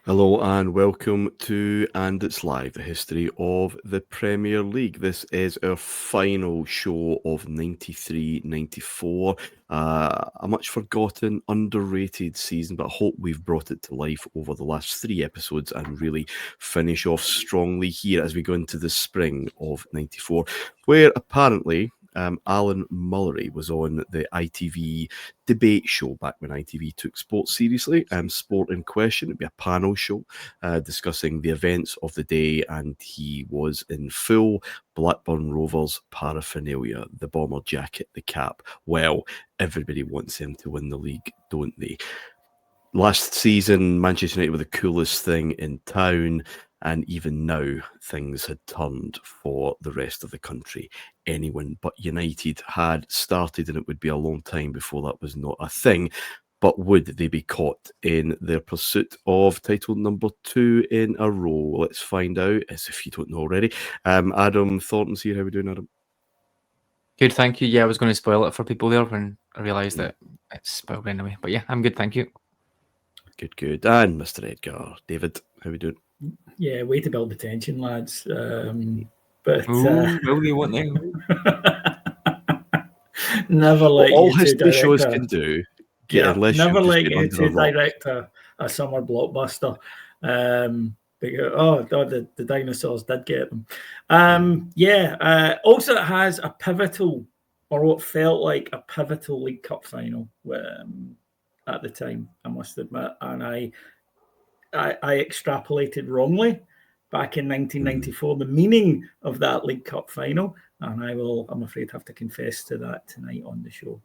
Hello and welcome to And It's Live, the history of the Premier League. This is our final show of 93-94. A much forgotten, underrated season, but I hope we've brought it to life over the last 3 episodes and really finish off strongly here as we go into the spring of 94, where apparently Alan Mullery was on the ITV debate show back when ITV took sports seriously. Sport in Question, it'd be a panel show discussing the events of the day, and he was in full Blackburn Rovers paraphernalia, the bomber jacket, the cap. Well, everybody wants him to win the league, don't they? Last season, Manchester United were the coolest thing in town, and even now, things had turned for the rest of the country. Anyone but United had started, and it would be a long time before that was not a thing. But would they be caught in their pursuit of title number 2 in a row? Let's find out, as if you don't know already. Adam Thornton's here. How are we doing, Adam? Good, thank you. Yeah, I was going to spoil it for people there when I realised that it's spoiled anyway. But yeah, I'm good, thank you. Good. And Mr. Edgar, David, how are we doing? Yeah, way to build the tension, lads. Will they, won't they? Never let all you history shows director. can do. Never let you to direct a summer blockbuster. Because, the dinosaurs did get them. Also, it has a pivotal, or what felt like a pivotal League Cup final at the time, I must admit. And I extrapolated wrongly back in 1994 the meaning of that League Cup final, and I'm afraid, have to confess to that tonight on the show.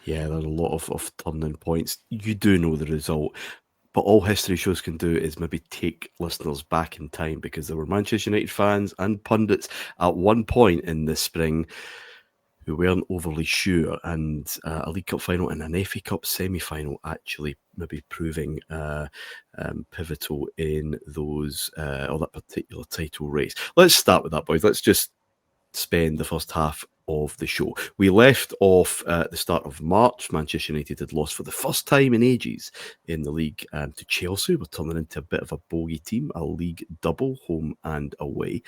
Yeah, there's a lot of turning points. You do know the result, but all history shows can do is maybe take listeners back in time, because there were Manchester United fans and pundits at one point in the spring who weren't overly sure, and a League Cup final and an FA Cup semi-final actually maybe proving pivotal in those or that particular title race. Let's start with that, boys. Let's just spend the first half of the show. We left off at the start of March. Manchester United had lost for the first time in ages in the league to Chelsea. We're turning into a bit of a bogey team, a league double, home and away,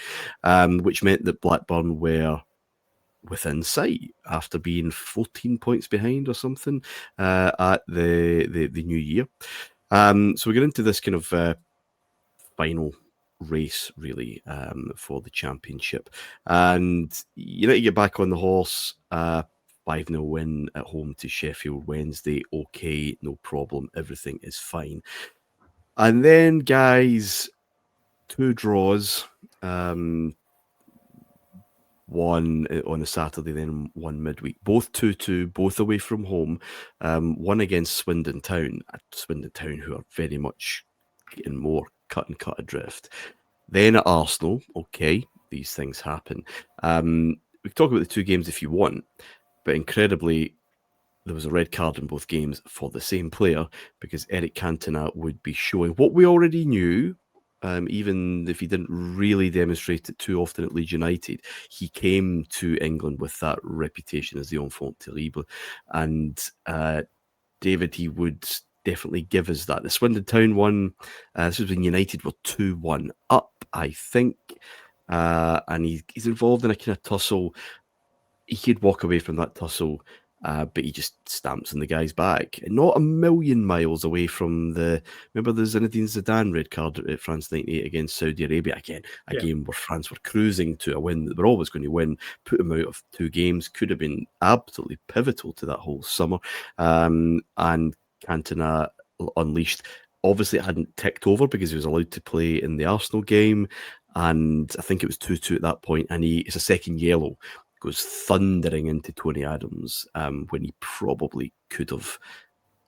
which meant that Blackburn were within sight after being 14 points behind or something at the new year. So we get into this kind of final race, really, for the championship. And United get back on the horse, 5-0 win at home to Sheffield Wednesday. Okay, no problem. Everything is fine. And then, guys, 2 draws. One on a Saturday, then one midweek. Both 2-2, both away from home. One against Swindon Town. Swindon Town, who are very much getting more cut adrift. Then at Arsenal, okay, these things happen. We can talk about the 2 games if you want, but incredibly, there was a red card in both games for the same player, because Eric Cantona would be showing what we already knew. Even if he didn't really demonstrate it too often at Leeds United, he came to England with that reputation as the enfant terrible. And David, he would definitely give us that. The Swindon Town one, this was when United were 2-1 up, I think. And he's involved in a kind of tussle. He could walk away from that tussle, but he just stamps on the guy's back. Not a million miles away from remember the Zinedine Zidane red card at France 98 against Saudi Arabia? Again, a game where France were cruising to a win that they were always going to win, put them out of 2 games, could have been absolutely pivotal to that whole summer. And Cantona unleashed. Obviously, it hadn't ticked over because he was allowed to play in the Arsenal game, and I think it was 2-2 at that point, and it's a second yellow. Goes thundering into Tony Adams when he probably could have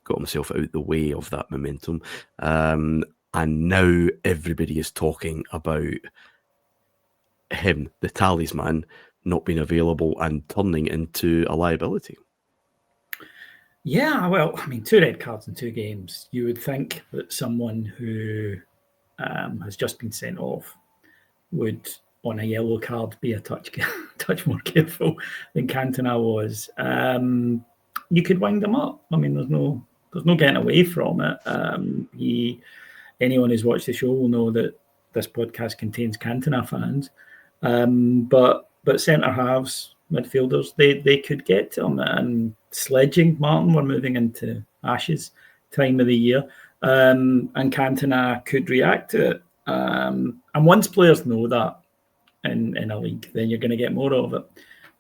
got himself out the way of that momentum. And now everybody is talking about him, the talisman, not being available and turning into a liability. Yeah, well, I mean, 2 red cards in 2 games. You would think that someone who has just been sent off would, on a yellow card, be a touch more careful than Cantona was. You could wind him up. I mean, there's no getting away from it. He anyone who's watched the show will know that this podcast contains Cantona fans. But centre halves, midfielders, they could get to him. And sledging, Martin, we're moving into Ashes time of the year. And Cantona could react to it. And once players know that in a league, then you're going to get more of it.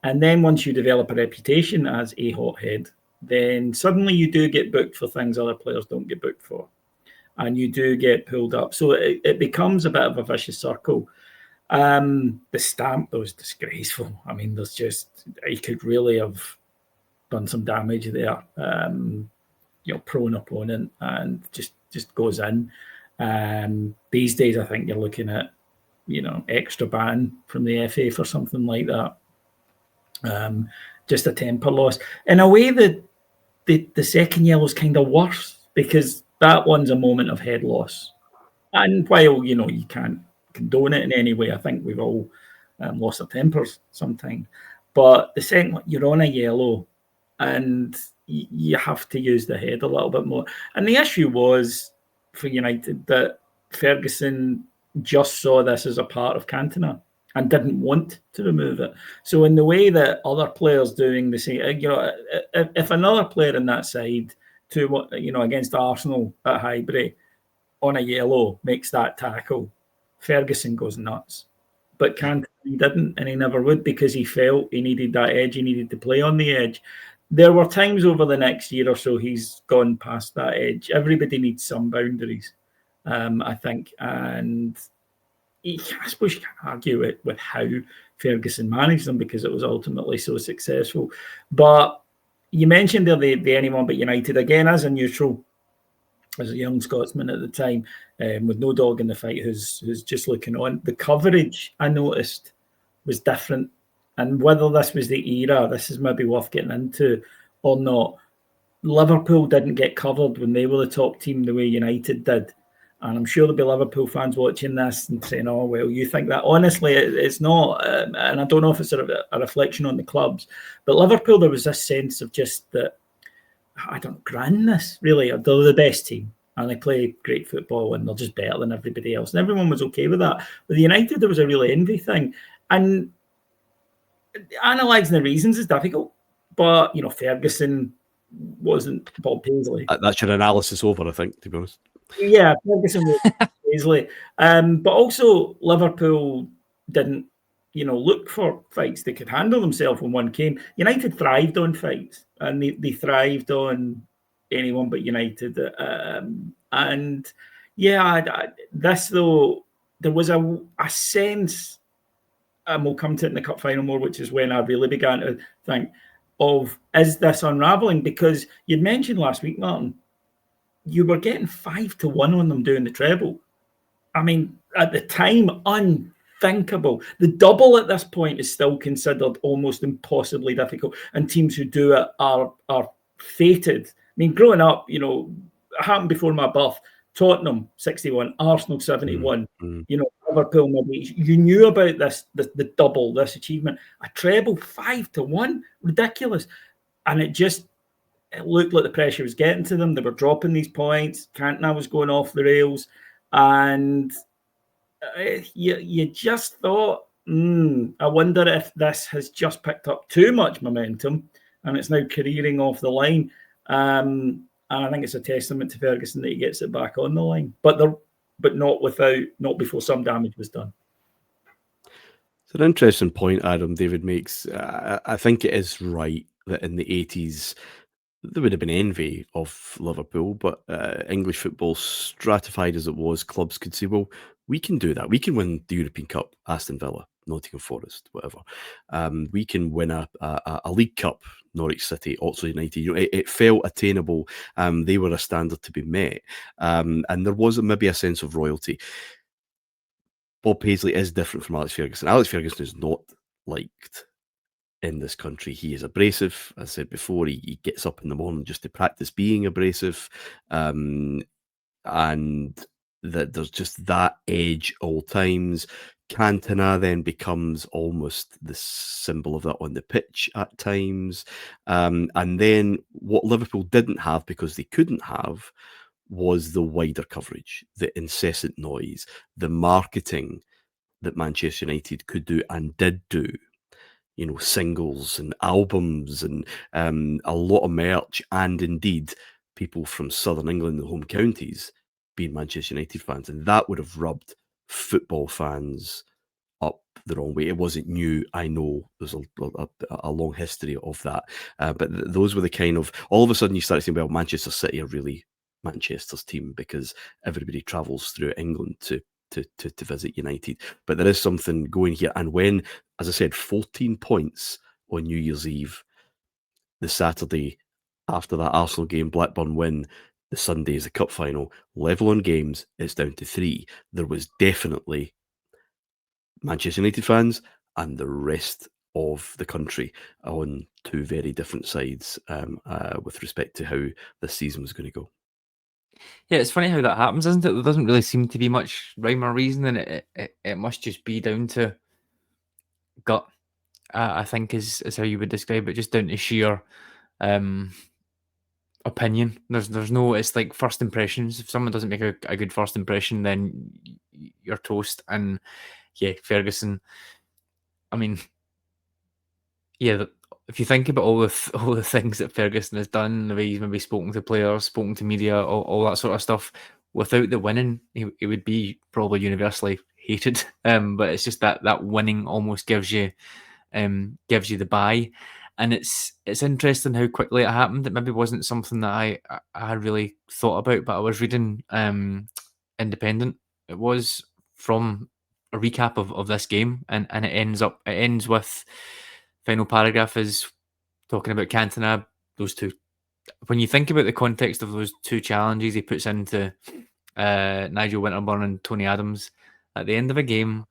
And then once you develop a reputation as a hothead, then suddenly you do get booked for things other players don't get booked for. And you do get pulled up. So it becomes a bit of a vicious circle. The stamp was disgraceful. I mean, there's just, he could really have done some damage there. Prone opponent and just goes in. These days, I think you're looking at, extra ban from the FA for something like that. Just a temper loss. In a way, that the second yellow is kind of worse because that one's a moment of head loss. And while, you can't condone it in any way, I think we've all lost our tempers sometimes. But the second one, you're on a yellow and you have to use the head a little bit more. And the issue was for United that Ferguson just saw this as a part of Cantona and didn't want to remove it. So in the way that other players doing the same, if another player in that side against Arsenal at Highbury on a yellow makes that tackle, Ferguson goes nuts. But Cantona didn't, and he never would, because he felt he needed that edge. He needed to play on the edge. There were times over the next year or so he's gone past that edge. Everybody needs some boundaries, I think. And I suppose you can argue it with how Ferguson managed them because it was ultimately so successful. But you mentioned there the anyone but United. Again, as a neutral, as a young Scotsman at the time, with no dog in the fight, who's just looking on, the coverage I noticed was different. And whether this was the era, this is maybe worth getting into or not. Liverpool didn't get covered when they were the top team the way United did. And I'm sure there'll be Liverpool fans watching this and saying, oh, well, you think that. Honestly, it's not. And I don't know if it's a reflection on the clubs. But Liverpool, there was this sense of just that, grandness, really. They're the best team. And they play great football and they're just better than everybody else. And everyone was okay with that. With United, there was a real envy thing. And analysing the reasons is difficult. But, Ferguson wasn't Bob Paisley. That's your analysis over, I think, to be honest. Yeah, Ferguson was Paisley. But also, Liverpool didn't, look for fights. They could handle themselves when one came. United thrived on fights, and they thrived on anyone but United. This, though, there was a sense, and we'll come to it in the cup final more, which is when I really began to think of, is this unravelling? Because you'd mentioned last week, Martin, you were getting 5-1 on them doing the treble. I mean, at the time, unthinkable. The double at this point is still considered almost impossibly difficult, and teams who do it are fated. I mean, growing up, it happened before my birth. Tottenham 61, Arsenal 71. Liverpool maybe. You knew about this, the double, this achievement. A treble, 5-1, ridiculous, and it looked like the pressure was getting to them. They were dropping these points. Cantona was going off the rails. And you just thought, I wonder if this has just picked up too much momentum and it's now careering off the line. And I think it's a testament to Ferguson that he gets it back on the line. But not before some damage was done. It's an interesting point Adam David makes. I think it is right that in the 80s, there would have been envy of Liverpool, but English football, stratified as it was, clubs could say, well, we can do that. We can win the European Cup, Aston Villa, Nottingham Forest, whatever. We can win a League Cup, Norwich City, Oxford United. It felt attainable. They were a standard to be met. And there was maybe a sense of royalty. Bob Paisley is different from Alex Ferguson. Alex Ferguson is not liked in this country. He is abrasive. As I said before, he gets up in the morning just to practice being abrasive. And that there's just that edge all times. Cantona then becomes almost the symbol of that on the pitch at times. And then what Liverpool didn't have, because they couldn't have, was the wider coverage, the incessant noise, the marketing that Manchester United could do and did do. You know, singles and albums and a lot of merch, and indeed people from Southern England, the home counties, being Manchester United fans, and that would have rubbed football fans up the wrong way. It wasn't new. I know there's a long history of that, but those were the kind of, all of a sudden you start saying, well, Manchester City are really Manchester's team because everybody travels through England to visit United. But there is something going here. And when, as I said, 14 points on New Year's Eve, the Saturday after that Arsenal game, Blackburn win, the Sunday is the cup final, level on games, it's down to 3. There was definitely Manchester United fans and the rest of the country on two very different sides with respect to how this season was going to go. Yeah, it's funny how that happens, isn't it? There doesn't really seem to be much rhyme or reason, and it must just be down to gut. I think is how you would describe it, just down to sheer opinion. There's no. It's like first impressions. If someone doesn't make a good first impression, then you're toast. And yeah, Ferguson. I mean, yeah. If you think about all the things that Ferguson has done, the way he's maybe spoken to players, spoken to media, all that sort of stuff, without the winning, he would be probably universally hated. But it's just that winning almost gives you the buy, and it's interesting how quickly it happened. It maybe wasn't something that I really thought about, but I was reading Independent. It was from a recap of this game, and it ends with. Final paragraph is talking about Cantona, those two. When you think about the context of those two challenges he puts into Nigel Winterburn and Tony Adams at the end of a game,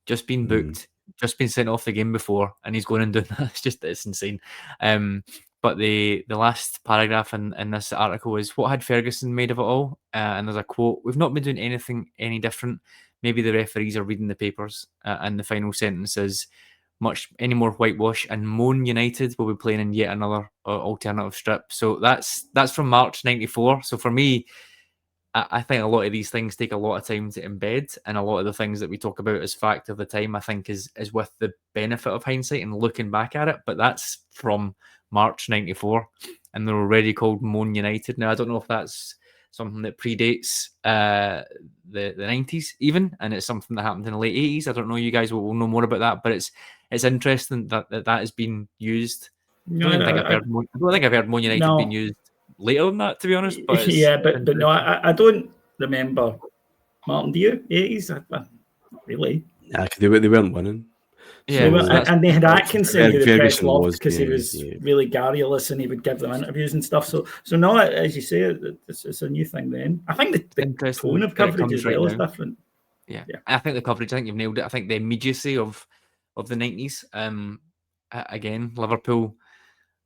just been booked, just been sent off the game before, and he's going and doing that. It's insane. But the last paragraph in this article is, what had Ferguson made of it all? And there's a quote, we've not been doing anything any different. Maybe the referees are reading the papers. And the final sentence is, much any more whitewash, and Moan United will be playing in yet another alternative strip. So that's from March '94. So for me, I think a lot of these things take a lot of time to embed, and a lot of the things that we talk about as fact of the time, I think is with the benefit of hindsight and looking back at it. But that's from March '94, and they're already called Moan United. Now I don't know if that's something that predates the 90s even, and it's something that happened in the late 80s. I don't know, you guys will know more about that, but it's interesting that has been used. I don't think I've heard Moan United being used later than that, to be honest. But but no, I don't remember. Martin, do you? 80s? Not really. Yeah, they weren't winning. Yeah, and they had Atkinson who the press loved because he was yeah. really garrulous and he would give them interviews and stuff. So no, as you say, it's a new thing then. I think the tone of coverage as well is different. Yeah, I think the coverage, I think you've nailed it. I think the immediacy of the 90s. Again, Liverpool,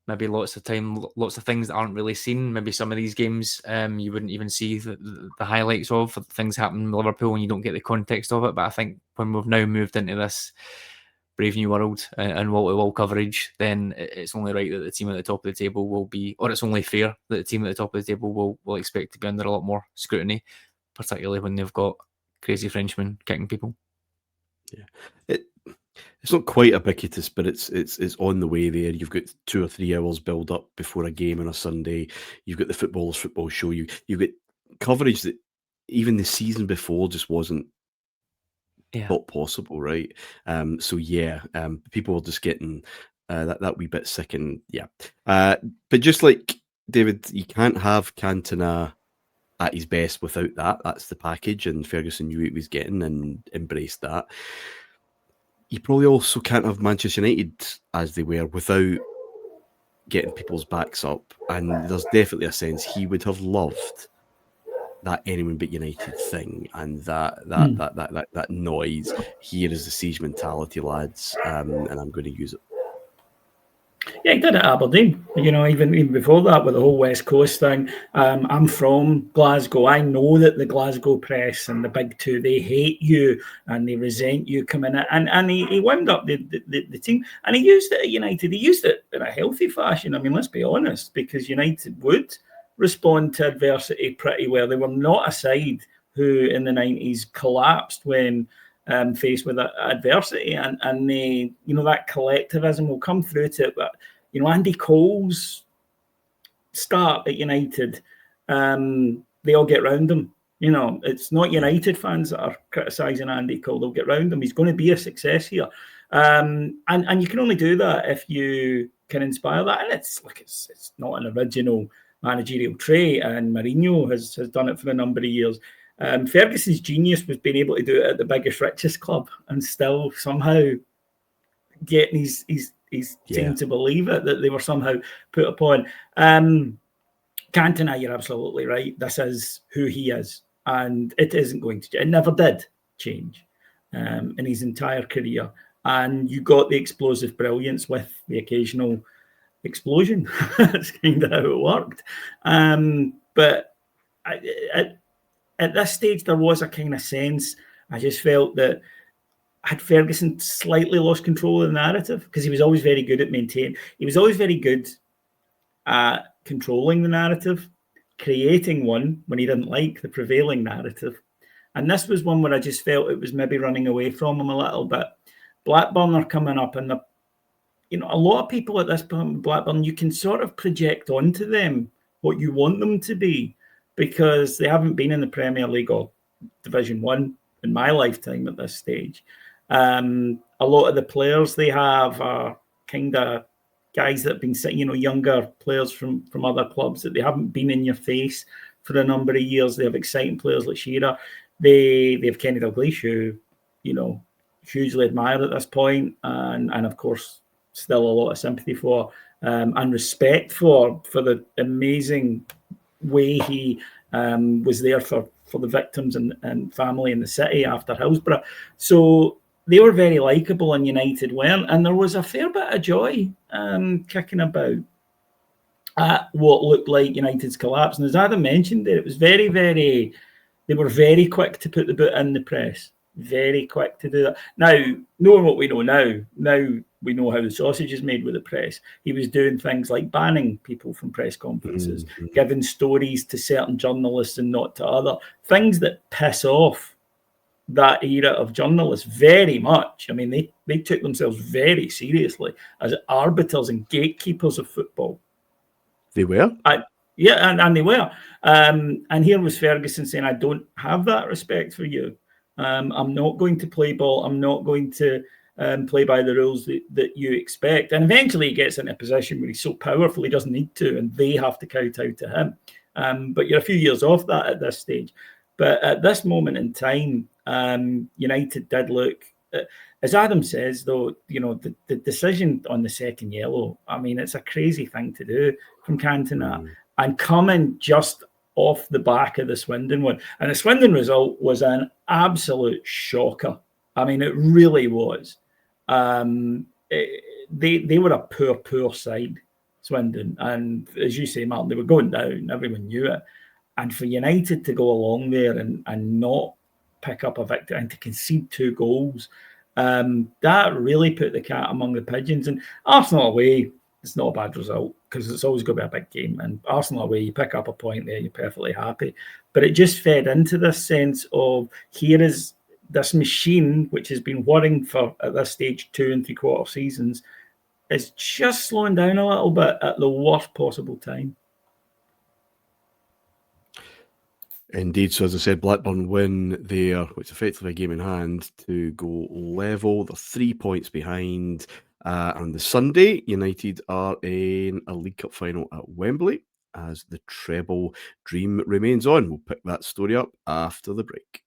maybe lots of things that aren't really seen. Maybe some of these games you wouldn't even see the highlights of things happening in Liverpool, and you don't get the context of it. But I think when we've now moved into this brave new world and wall-to-wall coverage, then it's only right that the team at the top of the table will be, or it's only fair that the team at the top of the table will expect to be under a lot more scrutiny, particularly when they've got crazy Frenchmen kicking people. Yeah, it's not quite ubiquitous, but it's on the way there. You've got 2 or 3 hours build up before a game on a Sunday. You've got the football show. You've got coverage that even the season before just wasn't thought possible, right? So people were just getting that wee bit sick, and but just like David, you can't have Cantona at his best without that. That's the package, and Ferguson knew what he was getting and embraced that. You probably also can't have Manchester United as they were without getting people's backs up, and there's definitely a sense he would have loved that anyone but United thing, and that noise. Here is the siege mentality, lads, and I'm going to use it. Yeah, he did at Aberdeen. Even before that, with the whole West Coast thing. I'm from Glasgow. I know that the Glasgow press and the big two, they hate you and they resent you coming in. And he wound up the team, and he used it at United. He used it in a healthy fashion. I mean, let's be honest, because United would respond to adversity pretty well. They were not a side who in the 90s collapsed when faced with adversity, and they, that collectivism will come through to it. But Andy Cole's start at United, they all get round him. It's not United fans that are criticising Andy Cole. They'll get round him. He's going to be a success here, and you can only do that if you can inspire that. And it's not an original managerial trait, and Mourinho has done it for a number of years. Ferguson's genius was being able to do it at the biggest, richest club and still somehow getting his team to believe it, that they were somehow put upon. Cantona, you're absolutely right. This is who he is, and it isn't going to. It never did change in his entire career. And you got the explosive brilliance with the occasional explosion. That's kind of how it worked. But at this stage, there was a kind of sense. I just felt that had Ferguson slightly lost control of the narrative, because he was always very good at maintaining. He was always very good at controlling the narrative, creating one when he didn't like the prevailing narrative. And this was one where I just felt it was maybe running away from him a little bit. Blackburn are coming up, and a lot of people at this point, Blackburn, you can sort of project onto them what you want them to be, because they haven't been in the Premier League or Division 1 in my lifetime at this stage. A lot of the players they have are kind of guys that have been, younger players from other clubs that they haven't been in your face for a number of years. They have exciting players like Shearer. They have Kenny Dalglish, who, hugely admired at this point, and of course still a lot of sympathy for and respect for the amazing way he was there for the victims and family in the city after Hillsborough. So they were very likeable, and United weren't. And there was a fair bit of joy kicking about at what looked like United's collapse. And as Adam mentioned it was very, very, they were very quick to put the boot in the press. Very quick to do that. Now, knowing what we know now we know how the sausage is made with the press. He was doing things like banning people from press conferences, giving stories to certain journalists and not to other. Things that piss off that era of journalists very much. I mean, they took themselves very seriously as arbiters and gatekeepers of football. They were? And they were. And here was Ferguson saying, I don't have that respect for you. I'm not going to play ball. I'm not going to play by the rules that you expect. And eventually he gets in a position where he's so powerful he doesn't need to, and they have to kowtow to him. But you're a few years off that at this stage. But at this moment in time, United did look, as Adam says, though, the decision on the second yellow, I mean, it's a crazy thing to do from Cantona. And coming just off the back of the Swindon one. And the Swindon result was an absolute shocker. I mean, it really was. They were a poor side, Swindon. And as you say, Martin, they were going down. Everyone knew it. And for United to go along there and not pick up a victory and to concede 2 goals, that really put the cat among the pigeons. And Arsenal away, it's not a bad result because it's always going to be a big game. And Arsenal away, you pick up a point there, you're perfectly happy. But it just fed into this sense of here is this machine, which has been whirring for, at this stage, 2 3/4 seasons, is just slowing down a little bit at the worst possible time. Indeed. So as I said, Blackburn win there, which is effectively a game in hand to go level. They're 3 points behind. On the Sunday, United are in a League Cup final at Wembley as the treble dream remains on. We'll pick that story up after the break.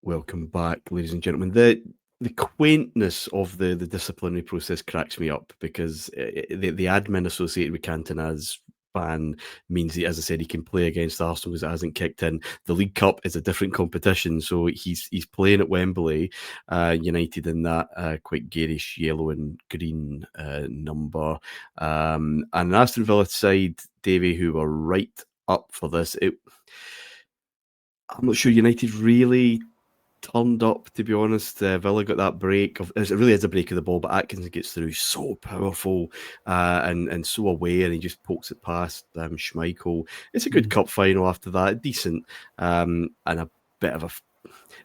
Welcome back, ladies and gentlemen. The quaintness of the disciplinary process cracks me up because the admin associated with Cantona's ban means that, as I said, he can play against Arsenal because it hasn't kicked in. The League Cup is a different competition, so he's playing at Wembley, United in that quite garish yellow and green number. And an Aston Villa side, Davy, who were right up for this. I'm not sure United really turned up, to be honest. Villa got that break. It really is a break of the ball, but Atkinson gets through so powerful and so aware, and he just pokes it past Schmeichel. It's a good cup final after that, decent, and a bit of a.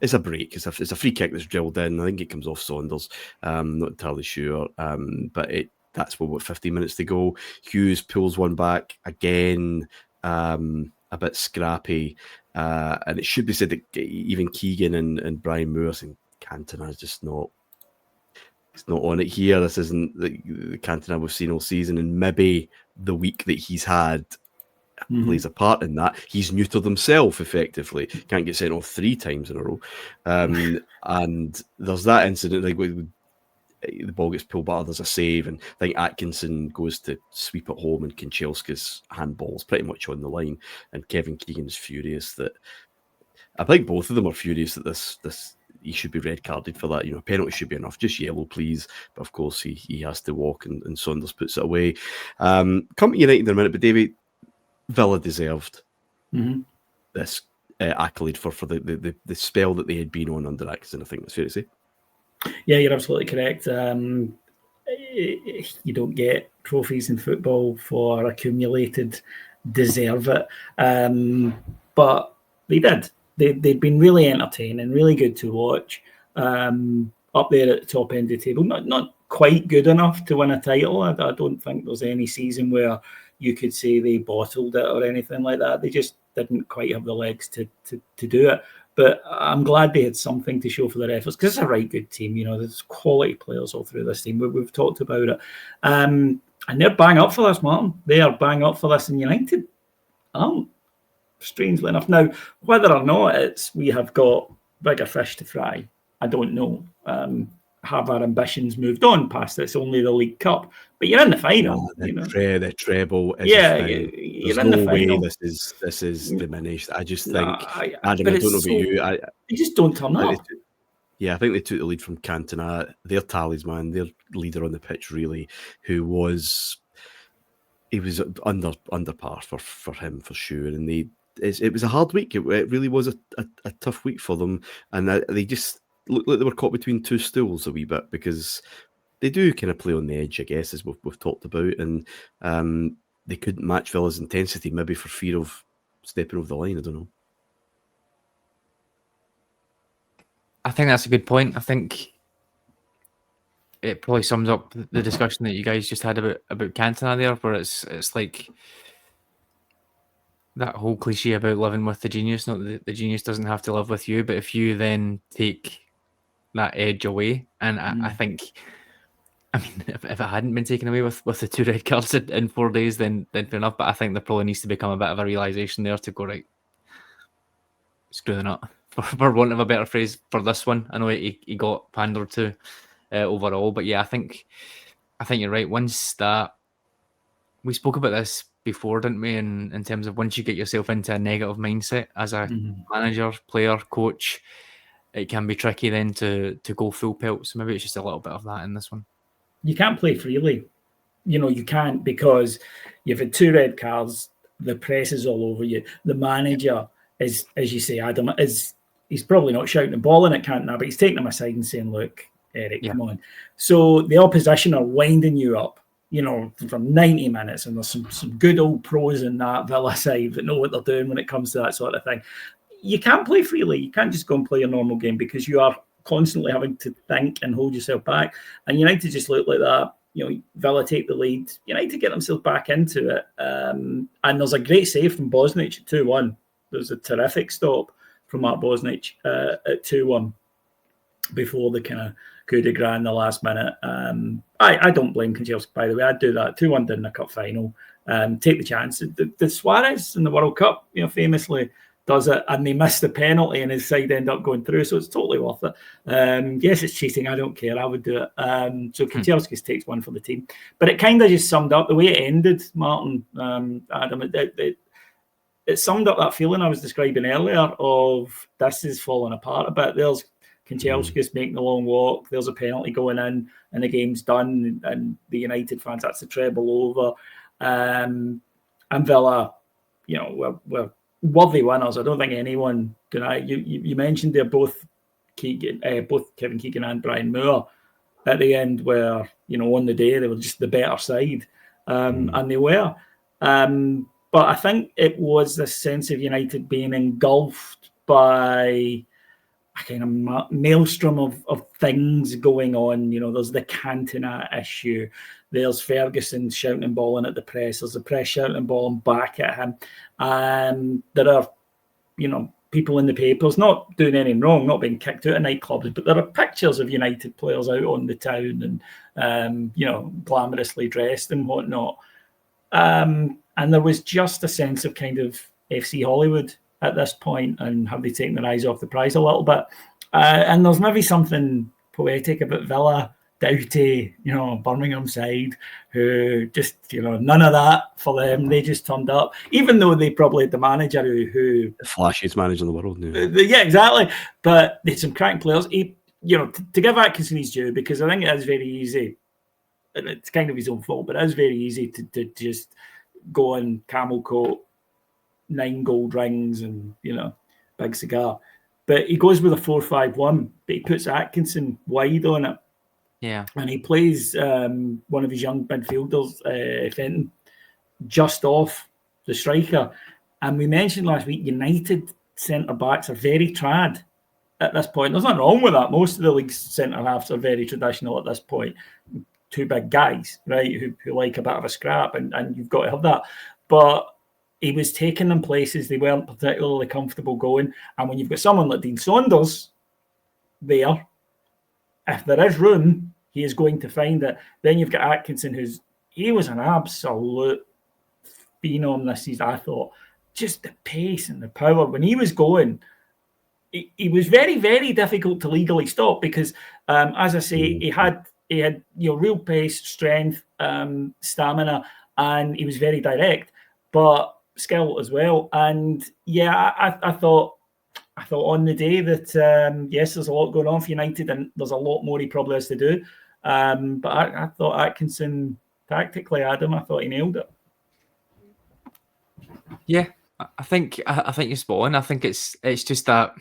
It's a break. It's a free kick that's drilled in. I think it comes off Saunders. Not entirely sure, but that's what 15 minutes to go. Hughes pulls one back again, a bit scrappy. And it should be said that even Keegan and Brian Moore and Cantona is just not. It's not on it here. This isn't the Cantona we've seen all season, and maybe the week that he's had plays a part in that. He's neutered himself effectively. Can't get sent off 3 times in a row, and there's that incident like the ball gets pulled back, there's a save, and I think Atkinson goes to sweep it home, and Kanchelski's handball's pretty much on the line, and Kevin Keegan's furious that. I think both of them are furious that this he should be red carded for that. Penalty should be enough, just yellow, please. But of course, he has to walk, and Saunders puts it away. Come to United in a minute, but David, Villa deserved this accolade for the spell that they had been on under Atkinson. I think that's fair to say. Yeah, you're absolutely correct. You don't get trophies in football for accumulated deserve it. But they did. They'd been really entertaining, really good to watch. Up there at the top end of the table, not quite good enough to win a title. I don't think there's any season where you could say they bottled it or anything like that. They just didn't quite have the legs to do it. But I'm glad they had something to show for their efforts, because it's a right good team. There's quality players all through this team. We've talked about it. And they're bang up for this, Martin. They are bang up for this, and United aren't, strangely enough. Now, whether or not we have got bigger fish to fry, I don't know. Have our ambitions moved on past it's only the League Cup? But you're in the final. The treble is you're in the final. Way this is diminished. I just think, Adam, I don't know about you. They just don't turn up. I think they took the lead from Cantona, their talisman, their leader on the pitch, really, he was under par for him for sure. And it was a hard week. It really was a tough week for them, and they just looked like they were caught between two stools a wee bit, because they do kind of play on the edge, I guess, as we've talked about, and they couldn't match Villa's intensity, maybe for fear of stepping over the line. I don't know. I think that's a good point. I think it probably sums up the discussion that you guys just had about Cantona there, where it's like that whole cliche about living with the genius. Not that the genius doesn't have to live with you, but if you then take that edge away, and I think, I mean, if it hadn't been taken away with the 2 red cards in 4 days, then fair enough. But I think there probably needs to become a bit of a realisation there to go, right, screw the nut, for want of a better phrase, for this one. I know he got pandered to overall, but yeah, I think you're right. Once that, we spoke about this before, didn't we? In terms of once you get yourself into a negative mindset as a manager, player, coach, it can be tricky then to go full pelt. So maybe it's just a little bit of that in this one. You can't play freely. You can't, because you've had 2 red cards. The press is all over you. The manager is, as you say, Adam, he's probably not shouting and bawling at Cantona, but he's taking him aside and saying, look, Eric, come on. So the opposition are winding you up, from 90 minutes, and there's some good old pros in that Villa side that know what they're doing when it comes to that sort of thing. You can't play freely. You can't just go and play a normal game, because you are constantly having to think and hold yourself back. And United just look like that. Villa take the lead. United get themselves back into it. And there's a great save from Bosnich at 2-1. There's a terrific stop from Mark Bosnich at 2-1 before the kind of coup de grace in the last minute. I don't blame Kanchelski, by the way. I'd do that. 2-1 in a cup final. Take the chance. The Suarez in the World Cup, famously does it, and they miss the penalty, and his side end up going through, so it's totally worth it. Yes, it's cheating. I don't care. I would do it. So Kanchelski takes one for the team. But it kind of just summed up the way it ended, Martin, Adam. It summed up that feeling I was describing earlier of this is falling apart a bit. There's Kanchelski's making the long walk. There's a penalty going in, and the game's done. And the United fans, that's the treble over. And Villa, we're worthy winners. I don't think anyone deny. You mentioned they're both Keegan, both Kevin Keegan and Brian Moore at the end were, on the day, they were just the better side. And they were. But I think it was this sense of United being engulfed by a kind of maelstrom of things going on. There's the Cantona issue. There's Ferguson shouting and bawling at the press. There's the press shouting and bawling back at him. There are, people in the papers not doing anything wrong, not being kicked out of nightclubs, but there are pictures of United players out on the town and, glamorously dressed and whatnot. And there was just a sense of kind of FC Hollywood at this point, and have they taken their eyes off the prize a little bit? And there's maybe something poetic about Villa, Doughty, Birmingham side, who just, none of that for them. They just turned up, even though they probably had the manager who the flashiest manager in the world. Yeah, exactly. But they had some cracking players. To give Atkinson his due, because I think it is very easy, and it's kind of his own fault, but it is very easy to just go on camel coat, 9 gold rings, and big cigar. But he goes with a 4-5-1, but he puts Atkinson wide on it. Yeah. And he plays one of his young midfielders, Fenton, just off the striker. And we mentioned last week, United centre-backs are very trad at this point. There's nothing wrong with that. Most of the league's centre-halves are very traditional at this point. 2 big guys, right, who like a bit of a scrap, and you've got to have that. But he was taking them places they weren't particularly comfortable going. And when you've got someone like Dean Saunders there, if there is room, he is going to find it. Then you've got Atkinson, he was an absolute phenom this season, I thought. Just the pace and the power. When he was going, he was very, very difficult to legally stop because, as I say, he had real pace, strength, stamina, and he was very direct, but skill as well. And yeah, I thought on the day that yes, there's a lot going on for United, and there's a lot more he probably has to do. But I thought Atkinson tactically, Adam, I thought he nailed it. Yeah, I think you're spot on. I think it's just that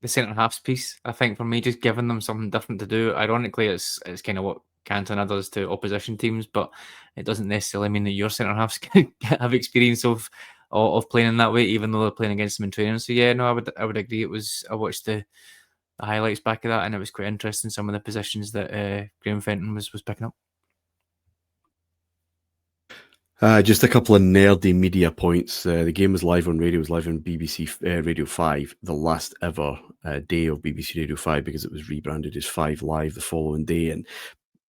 the centre halves piece. I think for me, just giving them something different to do. Ironically, it's kind of what Cantona does to opposition teams, but it doesn't necessarily mean that your centre halves can have experience of playing in that way, even though they're playing against them in training. So yeah, no, I would agree. I watched the highlights back of that, and it was quite interesting, some of the positions that Graham Fenton was picking up. Just a couple of nerdy media points. The game was live on radio. It was live on BBC Radio 5, the last ever day of BBC Radio 5, because it was rebranded as 5 Live the following day. And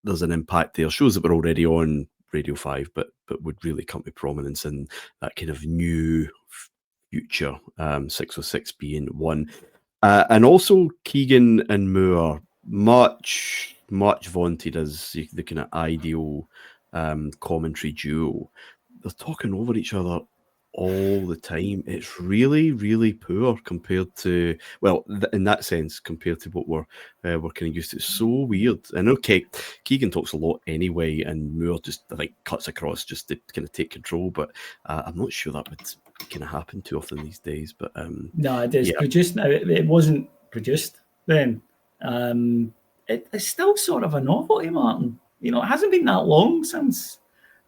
there's an impact there. Shows that were already on Radio 5, but would really come to prominence in that kind of new future, 606 being one. And also Keegan and Moore, much vaunted as the kind of ideal commentary duo. They're talking over each other all the time. It's really, really poor compared to, well, in that sense, compared to what we're kind of used to. It's so weird. I know Keegan talks a lot anyway, and Moore just, I think, cuts across just to kind of take control, but I'm not sure that would kind of happen too often these days. But no, it is produced now. It wasn't produced then. It's still sort of a novelty, Martin. It hasn't been that long since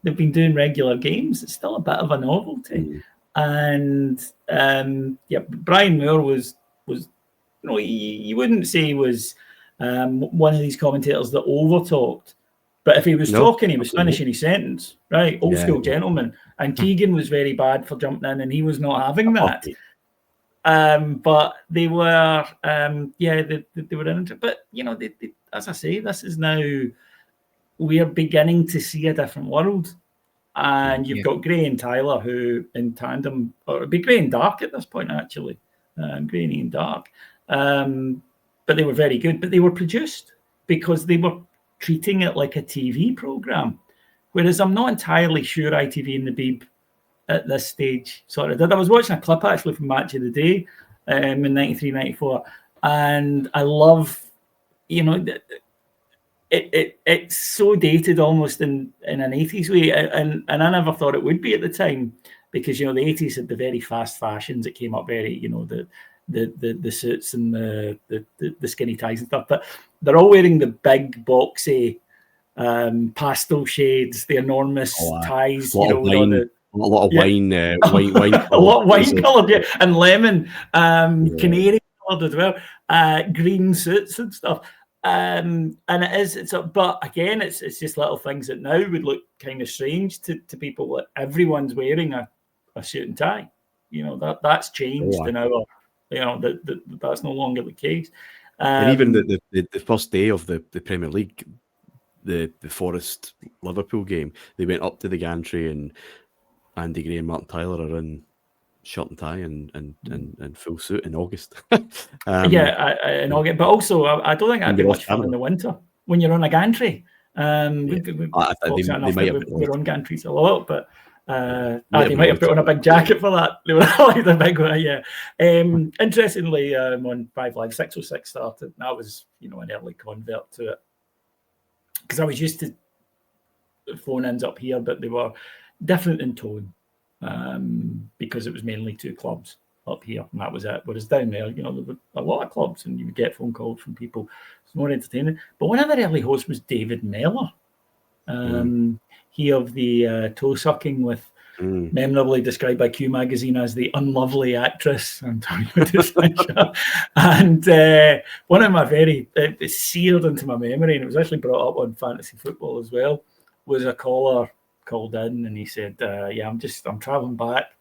they've been doing regular games. It's still a bit of a novelty. And Brian Moore was you wouldn't say he was one of these commentators that over-talked. But if he was talking, he was finishing his sentence, right? Old school gentleman. And Keegan was very bad for jumping in, and he was not having that. But they were, they were in it. But, they, as I say, this is now, we are beginning to see a different world. And you've got Gray and Tyler, who in tandem, or it'd be Gray and Dark at this point, actually. Gray and Ian Dark. But they were very good. But they were produced because they were treating it like a TV programme. Whereas I'm not entirely sure ITV and the Beeb at this stage sort of did. I was watching a clip actually from Match of the Day in 93, 94. And I love, it's so dated almost in an 80s way. And I never thought it would be at the time because, the 80s had the very fast fashions. It came up very, the suits and the skinny ties and stuff, but they're all wearing the big boxy pastel shades, the enormous ties, a lot of wine, a lot of wine, a lot of wine coloured, yeah, and lemon, canary coloured as well, green suits and stuff. And but again, it's just little things that now would look kind of strange to people. Like everyone's wearing a suit and tie. That's changed, and now that's no longer the case. And even the first day of the Premier League, the Forest Liverpool game, they went up to the gantry, and Andy Gray and Martin Tyler are in shirt and tie and full suit in August. In August, but also I don't think that'd be much fun in the winter when you're on a gantry. They might have we're on gantries a lot, but they might have put on a big jacket for that. They were like the big one, yeah. Interestingly, on 5 Live 606 started, and I was an early convert to it because I was used to phone-ins up here, but they were different in tone. Because it was mainly 2 clubs up here, and that was it. Whereas down there, there were a lot of clubs, and you would get phone calls from people. It's more entertaining. But one of the early hosts was David Mellor. He of the toe sucking with memorably described by Q Magazine as the unlovely actress Antonio De Sancha. And one of my it seared into my memory, and it was actually brought up on Fantasy Football as well, was a caller called in, and he said, I'm traveling back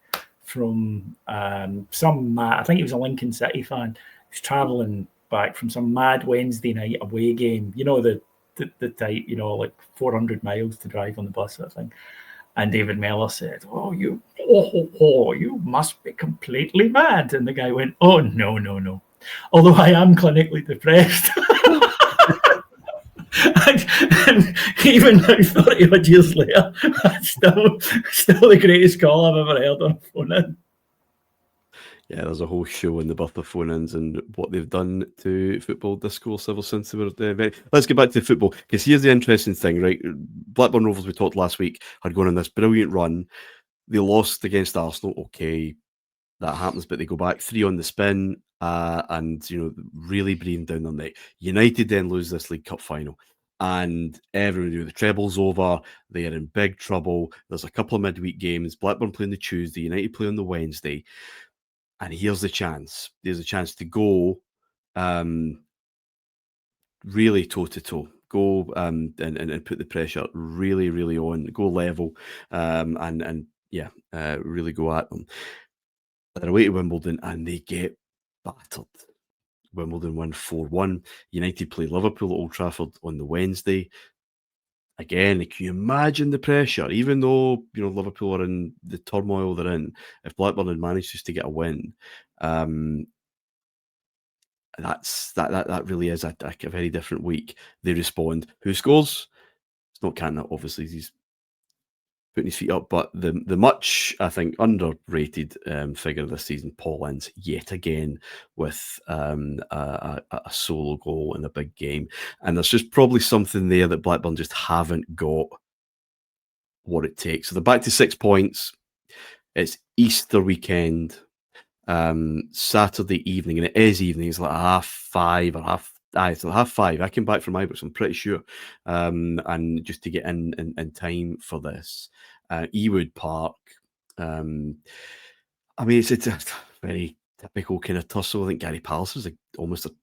from I think he was a Lincoln City fan. He's traveling back from some mad Wednesday night away game, the type, like 400 miles to drive on the bus, I think. And David Mellor said, you must be completely mad. And the guy went, oh, no. Although I am clinically depressed. and even now, 30 odd years later, that's still the greatest call I've ever heard on a phone-in. Yeah, there's a whole show on the birth of phone-ins and what they've done to football discourse ever since they were very... Let's get back to football, because here's the interesting thing, right? Blackburn Rovers, we talked last week, had gone on this brilliant run. They lost against Arsenal. Okay, that happens, but they go back 3 on the spin and, really breathing down their neck. United then lose this League Cup final. And everyone knew the treble's over. They are in big trouble. There's a couple of midweek games. Blackburn play on the Tuesday. United play on the Wednesday. And here's the chance. There's a chance to go really toe-to-toe. Go and put the pressure really, really on. Go level really go at them. They're away to Wimbledon and they get battered. Wimbledon win 4-1. United play Liverpool at Old Trafford on the Wednesday. Again, can you imagine the pressure? Even though Liverpool are in the turmoil they're in, if Blackburn had managed just to get a win, that really is a very different week. They respond. Who scores? It's not Cantona, obviously. He's putting his feet up, but the much, I think, underrated figure this season, Paul Ince, yet again with a solo goal in a big game. And there's just probably something there that Blackburn just haven't got what it takes. So they're back to 6 points. It's Easter weekend, Saturday evening, and it is evening. It's like 5:30 or it's like 5:30. I came back from Ibrox, I'm pretty sure, and just to get in time for this. Ewood Park. It's a very typical kind of tussle. I think Gary Palliser's almost an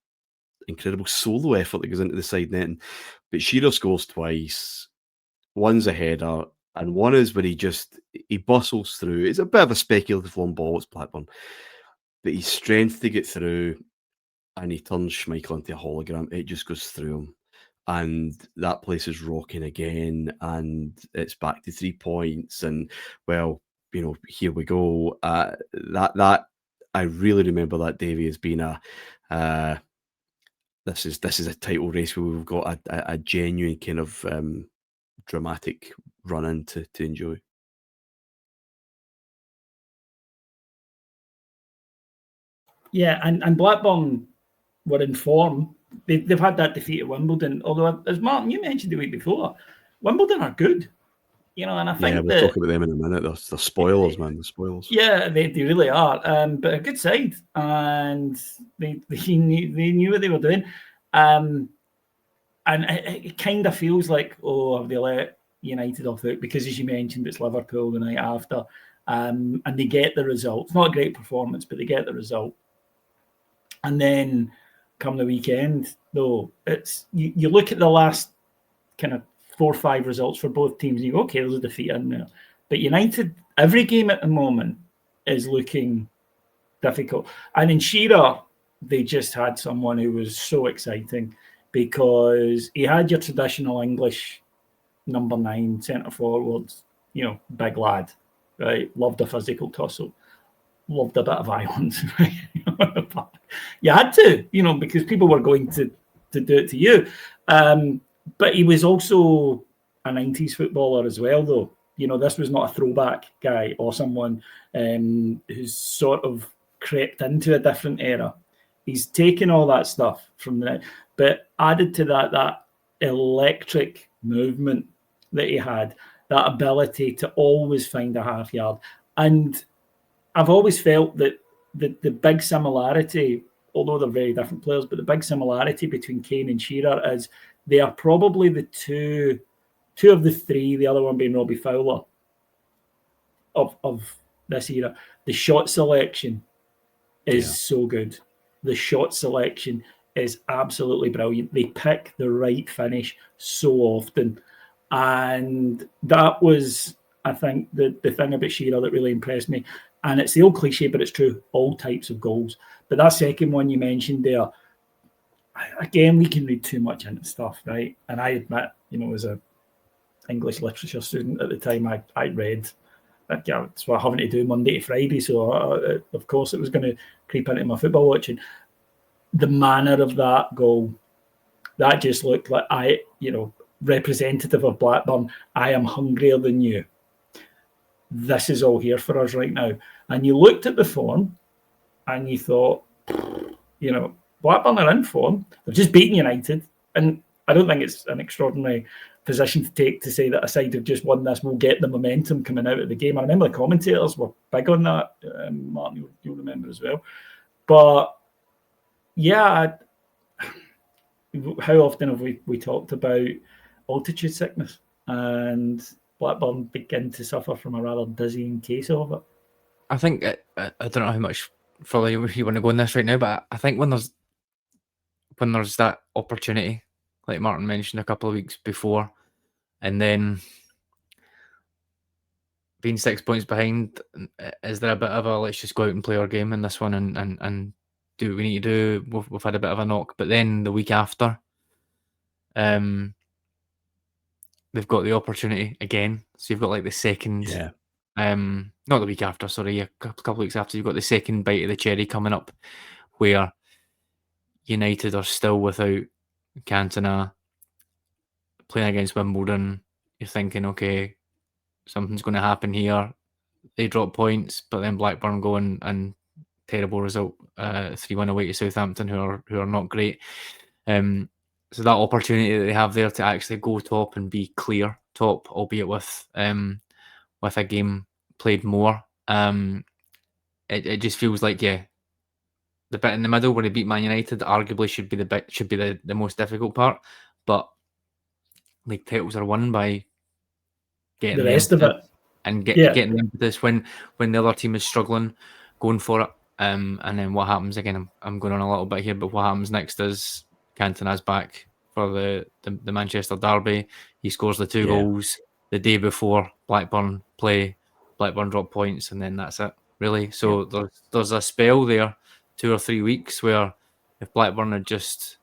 incredible solo effort that goes into the side netting. But Shearer scores twice. One's a header, and one is where he bustles through. It's a bit of a speculative long ball, it's Blackburn. But his strength to get through, and he turns Schmeichel into a hologram. It just goes through him. And that place is rocking again, and it's back to 3 points. And, well, here we go. That I really remember that, Davey, as being this is a title race where we've got a genuine kind of dramatic run-in to enjoy. Yeah, and Blackburn were in form. They've had that defeat at Wimbledon. Although, as Martin, you mentioned the week before, Wimbledon are good. and I think we'll talk about them in a minute. They're spoilers, man. They're spoilers. Yeah, they really are. But a good side, and they knew what they were doing. And it kind of feels like, have they let United off the hook? Because as you mentioned, it's Liverpool the night after, and they get the result. It's not a great performance, but they get the result. And then come the weekend, though, it's you look at the last kind of 4 or 5 results for both teams, and you go, okay, there's a defeat in there. But United, every game at the moment is looking difficult. And in Shearer, they just had someone who was so exciting because he had your traditional English number 9 centre forward, big lad, right? Loved a physical tussle, loved a bit of violence. You had to, because people were going to do it to you. But he was also a 90s footballer as well, though. This was not a throwback guy or someone who's sort of crept into a different era. He's taken all that stuff from but added to that electric movement that he had, that ability to always find a half yard. And I've always felt that the big similarity, although they're very different players, but the big similarity between Kane and Shearer is they are probably the two of the three, the other one being Robbie Fowler, of this era. The shot selection is so good. The shot selection is absolutely brilliant. They pick the right finish so often. And that was, I think, the thing about Shearer that really impressed me. And it's the old cliche, but it's true, all types of goals. But that second one you mentioned there, again, we can read too much into stuff, right? And I admit, as a English literature student at the time, I read, it's what I'm having to do Monday to Friday, so of course it was going to creep into my football watching. The manner of that goal, that just looked like representative of Blackburn, I am hungrier than you. This is all here for us right now. And you looked at the form and you thought, Blackburn are in form. They've just beaten United. And I don't think it's an extraordinary position to take to say that a side have just won this will get the momentum coming out of the game. I remember the commentators were big on that. Martin, you'll remember as well. But yeah, how often have we talked about altitude sickness, and Blackburn begin to suffer from a rather dizzying case of it? I think, I don't know how much further you want to go on this right now, but I think when there's that opportunity, like Martin mentioned a couple of weeks before, and then being 6 points behind, is there a bit of a let's just go out and play our game in this one and do what we need to do? We've had a bit of a knock, but then the week after, they've got the opportunity again. So you've got like the second, not the week after, sorry, a couple of weeks after, you've got the second bite of the cherry coming up, where United are still without Cantona, playing against Wimbledon. You're thinking, okay, something's going to happen here. They drop points, but then Blackburn go and terrible result, 3-1 away to Southampton, who are not great. So that opportunity that they have there to actually go top and be clear top, albeit with a game played more, it just feels like the bit in the middle where they beat Man United arguably should be the most difficult part, but league titles are won by getting the rest of it and getting the impetus when the other team is struggling, going for it. And then what happens again? I'm going on a little bit here, but what happens next is Cantona's back for the Manchester derby. He scores the 2 goals the day before Blackburn play. Blackburn drop points, and then that's it, really. So there's a spell there, 2 or 3 weeks, where if Blackburn had just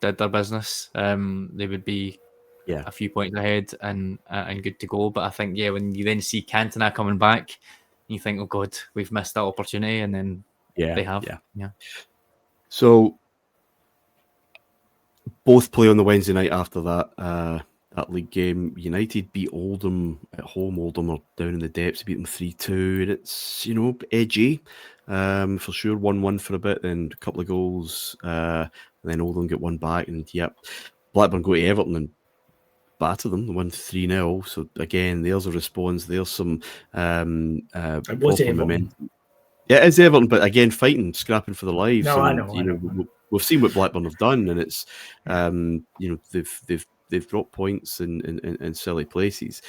did their business, they would be a few points ahead and good to go. But I think when you then see Cantona coming back, you think, oh God, we've missed that opportunity, and then they have. So both play on the Wednesday night after that league game. United beat Oldham at home. Oldham are down in the depths. They beat them 3-2, and it's edgy for sure. 1-1 for a bit, then a couple of goals, and then Oldham get one back, and Blackburn go to Everton and batter them. They won 3-0. So again, there's a response. There's some proper momentum. Yeah, it's Everton, but again, fighting, scrapping for their lives. No, and, I know. We've seen what Blackburn have done, and it's they've dropped points in silly places.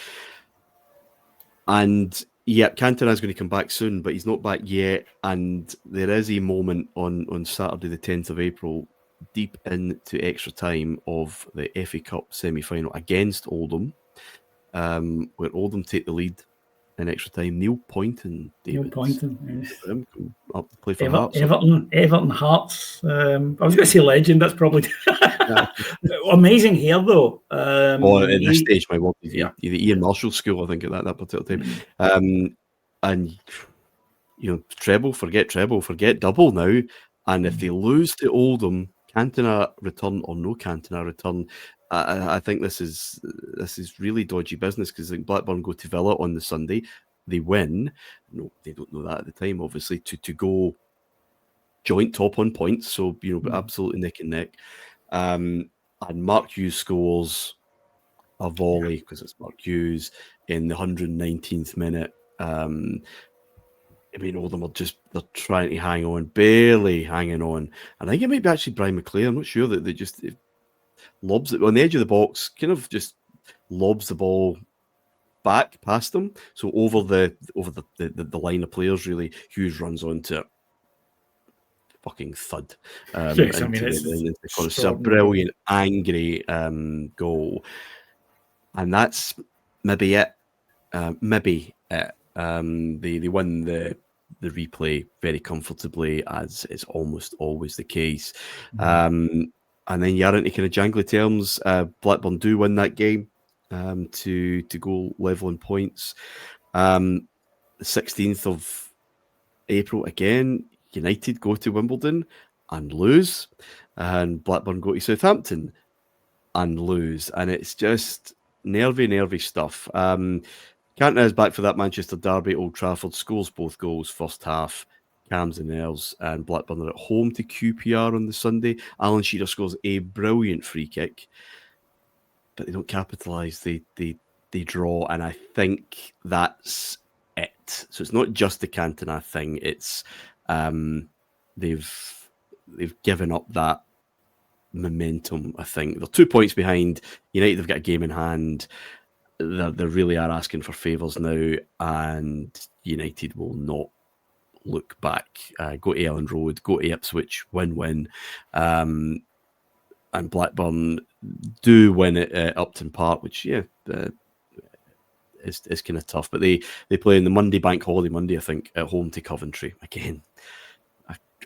And yeah, Cantona is going to come back soon, but he's not back yet. And there is a moment on Saturday, the 10th of April, deep into extra time of the FA Cup semi-final against Oldham, where Oldham take the lead in extra time. Neil Poynton, David. Neil Poynton, yes. Up to play for Hearts. Everton Hearts. I was going to say legend. That's probably amazing hair, though. At this stage, my work is the Ian Marshall School, I think, at that particular time. And treble, forget double now. And if they lose to Oldham, Cantona return or no Cantona return, I think this is really dodgy business, because Blackburn go to Villa on the Sunday, they win. No, they don't know that at the time, obviously, to go joint top on points, so absolutely neck and neck. And Mark Hughes scores a volley, because it's Mark Hughes, in the 119th minute. Oldham they're trying to hang on, barely hanging on. And I think it might be actually Brian McClare. I'm not sure that they just lobs it on the edge of the box, kind of just lobs the ball back past them. So over the line of players, really, Hughes runs onto it. Fucking thud. Yes, it's a brilliant, angry goal. And that's maybe it. They win the replay very comfortably, as is almost always the case. And then you're into kind of jangly terms. Blackburn do win that game to go level in points. The 16th of April, again, United go to Wimbledon and lose, and Blackburn go to Southampton and lose, and it's just nervy stuff. Cantona is back for that Manchester derby. Old Trafford, scores both goals first half. Calms the nerves, and Blackburn are at home to QPR on the Sunday. Alan Shearer scores a brilliant free kick, but they don't capitalise. They draw, and I think that's it. So it's not just the Cantona thing. It's they've given up that momentum. I think they're 2 points behind United. They've got a game in hand. They really are asking for favours now, and United will not look back. Go to Elland Road, go to Ipswich, win. And Blackburn do win at Upton Park, which is kind of tough. But they play in the Monday, bank holiday Monday, I think, at home to Coventry. Again,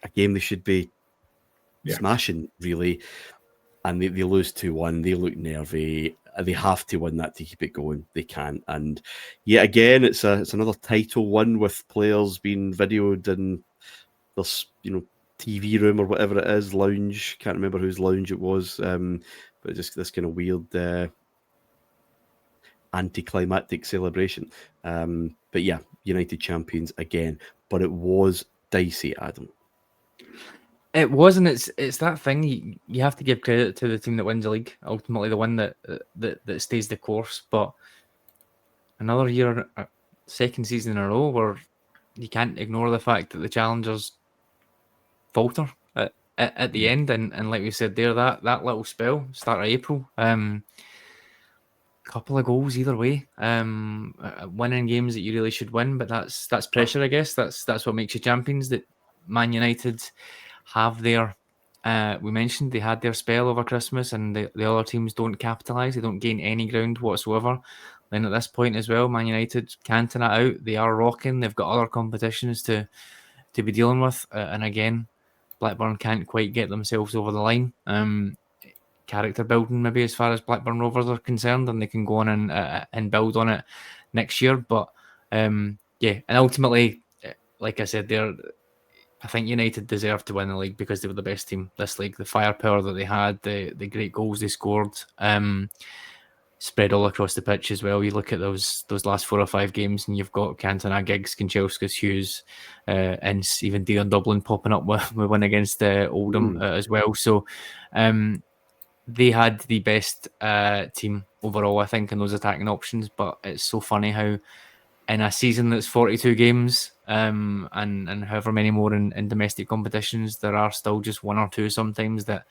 a game they should be smashing, really. And they lose 2-1. They look nervy. They have to win that to keep it going. They can't. And yet again, it's another title won with players being videoed in this TV room or whatever it is, lounge. Can't remember whose lounge it was. But just this kind of weird anticlimactic celebration. But yeah, United champions again. But it was dicey, Adam. It was, and it's that thing. You have to give credit to the team that wins the league. Ultimately, the one that stays the course. But another year, second season in a row, where you can't ignore the fact that the challengers falter at the end. And like we said there, that little spell, start of April, couple of goals either way, winning games that you really should win. But that's pressure, I guess. That's what makes you champions. That Man United have their we mentioned they had their spell over Christmas, and the other teams don't capitalise. They don't gain any ground whatsoever. Then at this point as well, Man United, Cantona out, they are rocking. They've got other competitions to be dealing with, and again, Blackburn can't quite get themselves over the line. Character building maybe as far as Blackburn Rovers are concerned, and they can go on and build on it next year. But and ultimately, like I said there, I think United deserved to win the league because they were the best team this league. The firepower that they had, the great goals they scored, spread all across the pitch as well. You look at those last 4 or 5 games, and you've got Cantona, Giggs, Kanchelskis, Hughes, and even Dion Dublin popping up with win against Oldham as well. So they had the best team overall, I think, in those attacking options. But it's so funny how in a season that's 42 games and however many more in domestic competitions, there are still just one or two sometimes that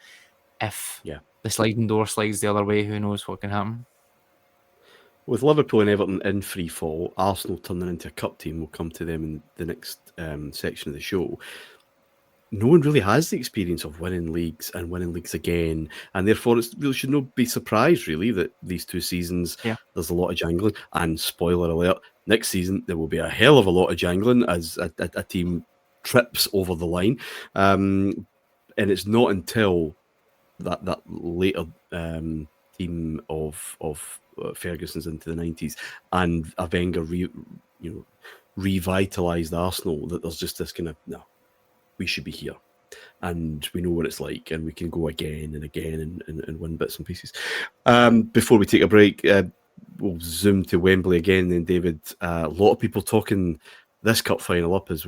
if the sliding door slides the other way, who knows what can happen. With Liverpool and Everton in free fall, Arsenal turning into a cup team, we'll come to them in the next section of the show. No one really has the experience of winning leagues and winning leagues again, and therefore it really should not be surprised really that these 2 seasons there's a lot of jangling. And spoiler alert, next season there will be a hell of a lot of jangling as a team trips over the line, and it's not until that later team of Ferguson's into the 90s and a Wenger revitalised Arsenal that there's just this kind of we should be here and we know what it's like and we can go again and again and win bits and pieces. Before we take a break, we'll zoom to Wembley again. Then David, a lot of people talking this cup final up as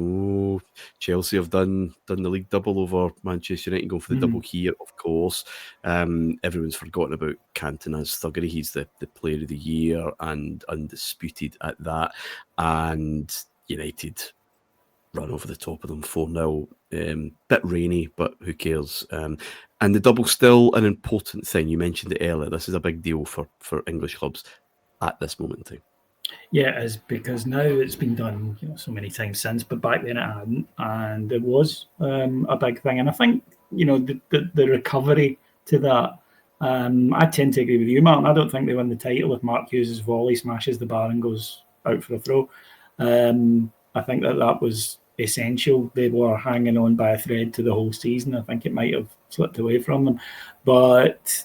Chelsea have done the league double over Manchester United, going for the double here, of course. Everyone's forgotten about Cantona's thuggery. He's the player of the year and undisputed at that. And United run over the top of them 4-0. Bit rainy, but who cares? And the double still an important thing. You mentioned it earlier. This is a big deal for English clubs at this moment in time. Yeah, it is, because now it's been done so many times since, but back then it hadn't, and it was a big thing. And I think the recovery to that. I tend to agree with you, Martin. I don't think they win the title if Mark Hughes' volley smashes the bar and goes out for a throw. I think that was essential. They were hanging on by a thread to the whole season. I think it might have slipped away from them. But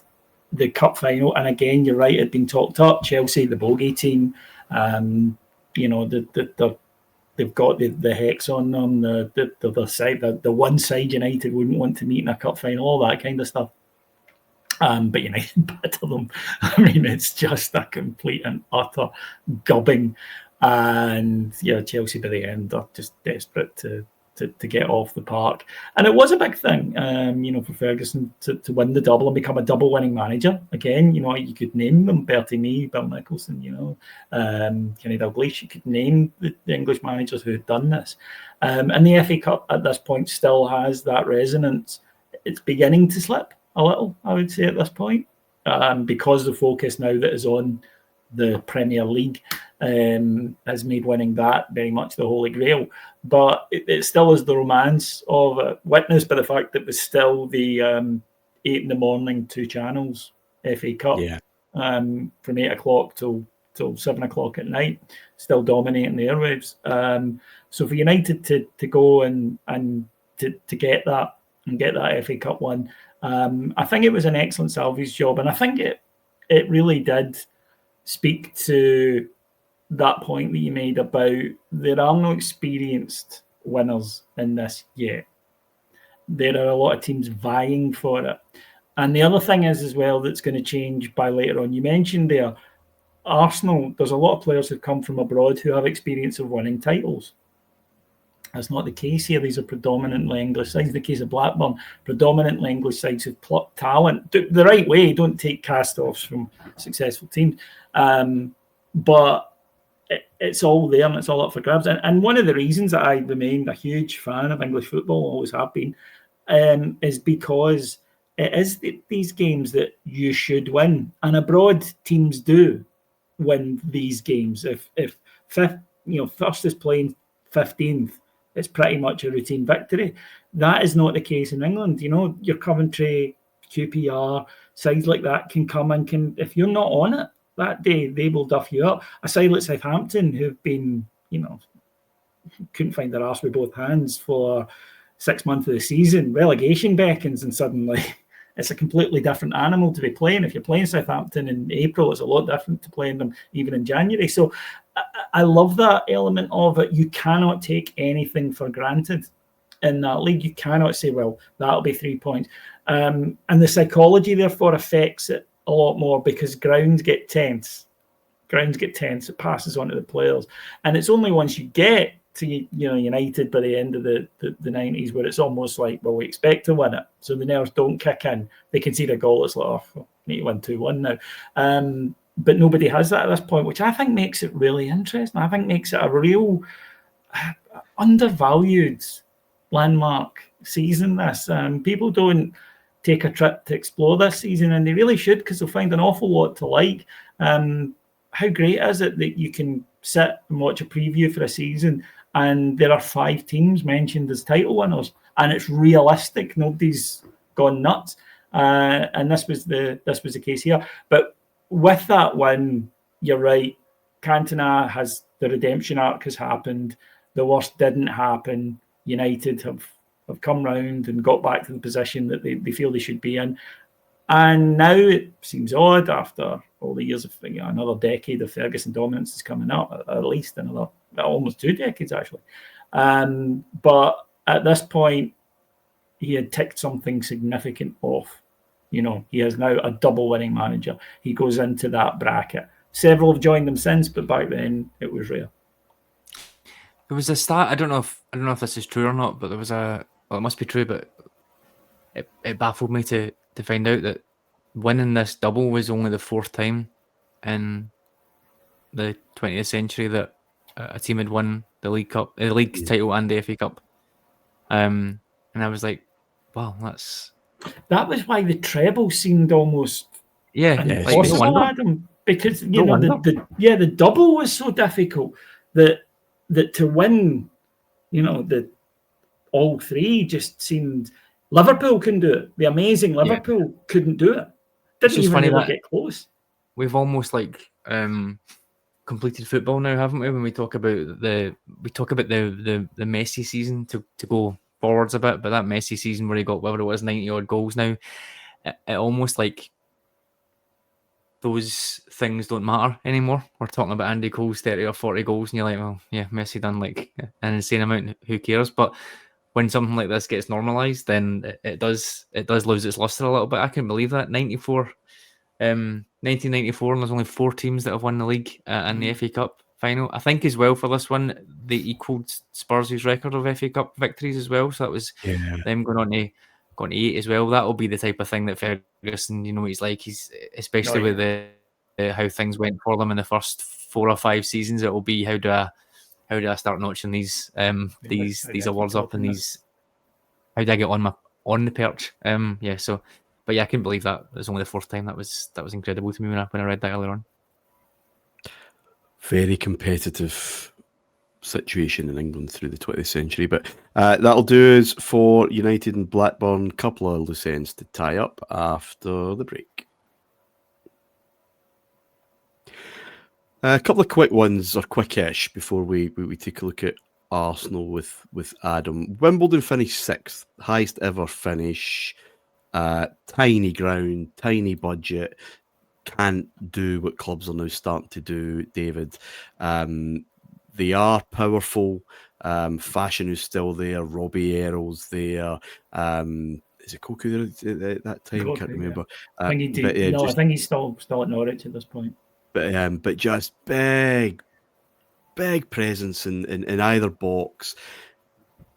the cup final, and again, you're right, it had been talked up. Chelsea, the bogey team, they've got the hex on them, the side, the one side United wouldn't want to meet in a cup final, all that kind of stuff. But United batter them. I mean, it's just a complete and utter gubbing. And Chelsea by the end are just desperate to get off the park. And it was a big thing, for Ferguson to win the double and become a double winning manager. Again, you could name them: Bertie Mee, Bill Nicholson, Kenny Dalglish. You could name the English managers who had done this. And the FA Cup at this point still has that resonance. It's beginning to slip a little, I would say, at this point, because the focus now that is on the Premier League has made winning that very much the holy grail. But it still is the romance of it, witnessed by the fact that it was still the 8 a.m, 2 channels FA Cup, from 8 o'clock till 7 o'clock at night, still dominating the airwaves. So for United to go and to get that and get that FA Cup one, I think it was an excellent salvage job, and I think it really did speak to that point that you made about there are no experienced winners in this yet. There are a lot of teams vying for it. And the other thing is as well that's going to change by later on. You mentioned there, Arsenal, there's a lot of players who come from abroad who have experience of winning titles. That's not the case here. These are predominantly English sides. In the case of Blackburn, predominantly English sides who've plucked talent the right way. Don't take cast-offs from successful teams. But it's all there and it's all up for grabs. And one of the reasons that I remained a huge fan of English football, always have been, is because it is these games that you should win. And abroad, teams do win these games. If first is playing 15th, it's pretty much a routine victory. That is not the case in England. Your Coventry, QPR, sides like that can come and if you're not on it that day, they will duff you up. A side like Southampton, who've been, couldn't find their arse with both hands for 6 months of the season, relegation beckons, and suddenly it's a completely different animal to be playing. If you're playing Southampton in April, it's a lot different to playing them even in January. So I love that element of it. You cannot take anything for granted in that league. You cannot say, well, that'll be 3 points. And the psychology, therefore, affects it a lot more because grounds get tense. It passes on to the players. And it's only once you get to United by the end of the 90s where it's almost like, well, we expect to win it. So the nerves don't kick in. They concede a goal. It's like, we need to win 2-1 now. but nobody has that at this point, which I think makes it really interesting. I think makes it a real undervalued landmark season. This people don't take a trip to explore this season, and they really should, because they'll find an awful lot to like. How great is it that you can sit and watch a preview for a season and there are 5 teams mentioned as title winners, and it's realistic, nobody's gone nuts, and this was the case here. But with that win, you're right, Cantona has, the redemption arc has happened, the worst didn't happen, United have come round and got back to the position that they feel they should be in. And now it seems odd, after all the years of another decade of Ferguson dominance is coming up, at least another almost 2 decades actually. But at this point, he had ticked something significant off. He is now a double winning manager. He goes into that bracket. Several have joined him since, but back then it was rare. There was a stat. I don't know if this is true or not, but there was it must be true, but it baffled me to find out that winning this double was only the 4th time in the 20th century that a team had won the League Cup, the league title, and the FA Cup. And I was like, wow, that was why the treble seemed almost impossible, Adam, because the double was so difficult that to win, all 3 just seemed. Liverpool couldn't do it. The amazing Liverpool couldn't do it. Didn't even really get close. We've almost completed football now, haven't we? When we talk about the Messi season to go forwards a bit, but that Messi season where he got whatever it was 90 odd goals now, it almost those things don't matter anymore. We're talking about Andy Cole's 30 or 40 goals, and you're like, well, yeah, Messi done an insane amount. Who cares? But when something like this gets normalised, then it does lose its lustre a little bit. I can't believe that 1994, and there's only 4 teams that have won the league and the FA Cup final. I think as well for this one, they equalled Spurs' record of FA Cup victories as well. So that was them going on to 8 as well. That will be the type of thing that Ferguson, he's especially with the how things went for them in the first 4 or 5 seasons. It will be how do I start notching these awards up, and these, how do I get on the perch? But I couldn't believe that. It was only the 4th time. That was incredible to me when I read that earlier on. Very competitive situation in England through the 20th century, but that'll do us for United and Blackburn. Couple of loose ends to tie up after the break. A couple of quick ones, or quickish, before we take a look at Arsenal with Adam. Wimbledon finished 6th, highest ever finish. Tiny ground, tiny budget. Can't do what clubs are now starting to do, David. They are powerful. Fashion is still there. Robbie Earl's there. Is it Koku there at that time? I can't remember. I think he's still at Norwich at this point. But just big presence in either box.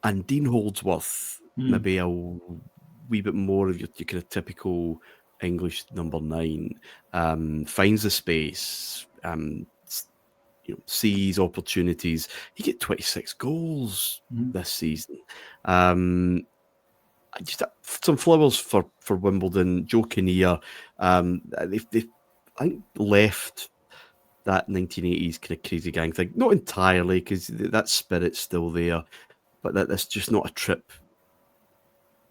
And Dean Holdsworth, maybe a wee bit more of your kind of typical English number 9, finds the space, sees opportunities. He get 26 goals this season. Just some flowers for Wimbledon. Joe Kinnear, they've I think left that 1980s kind of crazy gang thing. Not entirely, because that spirit's still there, but that's just not a trip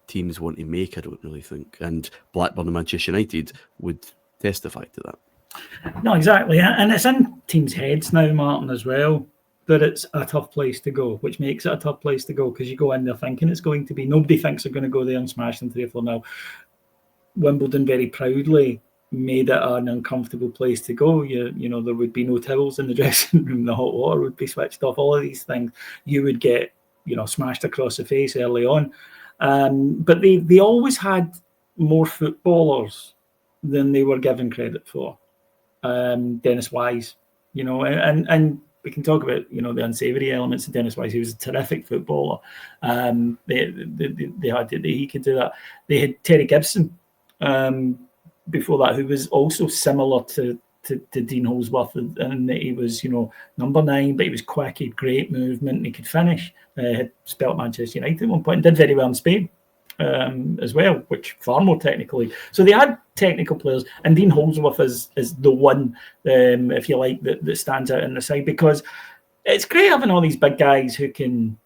teams want to make, I don't really think. And Blackburn and Manchester United would testify to that. No, exactly. And it's in teams' heads now, Martin, as well, that it's a tough place to go, which makes it a tough place to go, because you go in there thinking it's going to be, nobody thinks they're going to go there and smash them 3-4-0. Wimbledon very proudly made it an uncomfortable place to go. You know, there would be no towels in the dressing room, the hot water would be switched off, all of these things. You would get, smashed across the face early on. But they always had more footballers than they were given credit for. Dennis Wise, and we can talk about, the unsavoury elements of Dennis Wise. He was a terrific footballer. He could do that. They had Terry Gibson before that, who was also similar to to Dean Holdsworth, and that he was, number 9, but he was quick, he had great movement, and he could finish. Had spelt Manchester United at one point and did very well in Spain as well, which far more technically. So they had technical players, and Dean Holdsworth is the one, if you like, that stands out in the side, because it's great having all these big guys who can,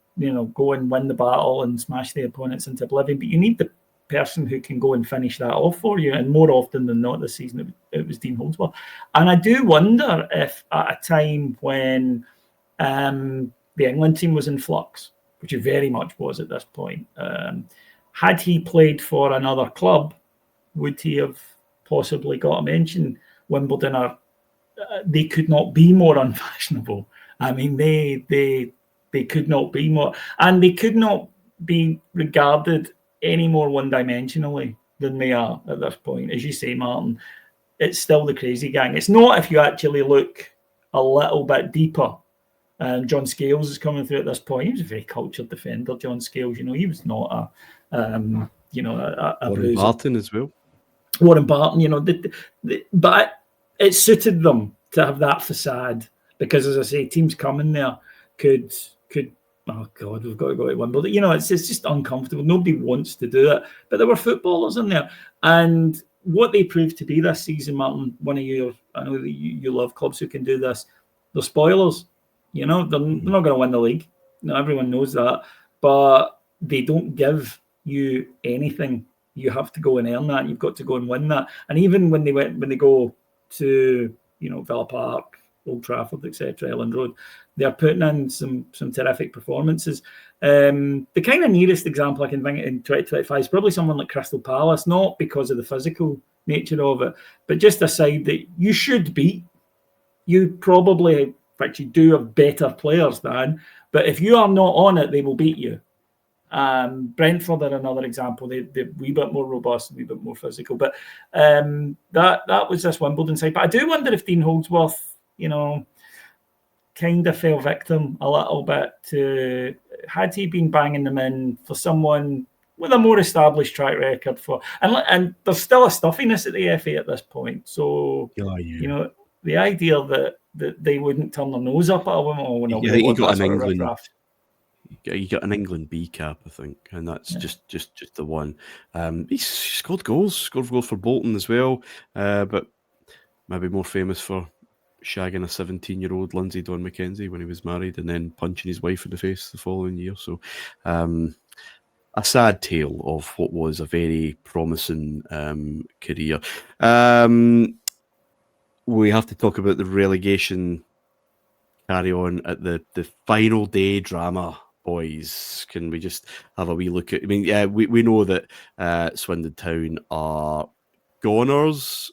go and win the battle and smash the opponents into oblivion, but you need the person who can go and finish that off for you, and more often than not this season it was Dean Holdsworth. And I do wonder if at a time when the England team was in flux, which it very much was at this point, had he played for another club, would he have possibly got a mention? Wimbledon they could not be more unfashionable. I mean, they could not be more, and they could not be regarded any more one-dimensionally than they are at this point. As you say, Martin, it's still the crazy gang. It's not if you actually look a little bit deeper. John Scales is coming through at this point. He was a very cultured defender, John Scales. He was not a Warren Barton as well. Warren Barton, but it suited them to have that facade, because, as I say, teams coming there could. Oh God, we've got to go to Wimbledon. It's just uncomfortable. Nobody wants to do it, but there were footballers in there, and what they proved to be this season, Martin. I know that you love clubs who can do this. They're spoilers. They're not going to win the league. Everyone knows that, but they don't give you anything. You have to go and earn that. You've got to go and win that. And even when they go to Villa Park, Old Trafford, etc., Elland Road, they're putting in some terrific performances. The kind of nearest example I can think in 2025 is probably someone like Crystal Palace, not because of the physical nature of it, but just a side that you should beat. You probably, in fact, you do have better players than, but if you are not on it, they will beat you. Brentford are another example. They're a wee bit more robust, a wee bit more physical. But that was this Wimbledon side. But I do wonder if Dean Holdsworth, kind of fell victim a little bit to, had he been banging them in for someone with a more established track record and there's still a stuffiness at the FA at this point. So, the idea that they wouldn't turn their nose up at a woman. You got an England B cap, I think, and that's just the one. He scored goals for Bolton as well, but maybe more famous for shagging a 17-year-old Lindsay Dawn McKenzie when he was married, and then punching his wife in the face the following year. So, a sad tale of what was a very promising career. We have to talk about the relegation carry on at the final day drama. Boys, can we just have a wee look at? I mean, we know that Swindon Town are goners.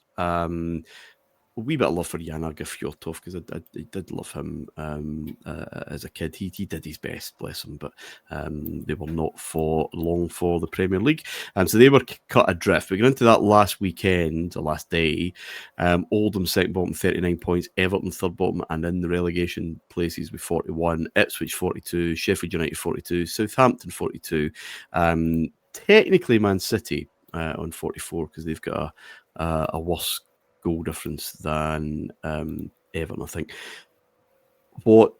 A wee bit of love for Yanar Gafjotov, because I did love him as a kid. He did his best, bless him, but they were not for long for the Premier League. So they were cut adrift. We got into that last weekend, or last day. Oldham second bottom, 39 points. Everton third bottom and in the relegation places with 41. Ipswich 42. Sheffield United 42. Southampton 42. Technically Man City on 44, because they've got a worse goal difference than Everton, I think. What,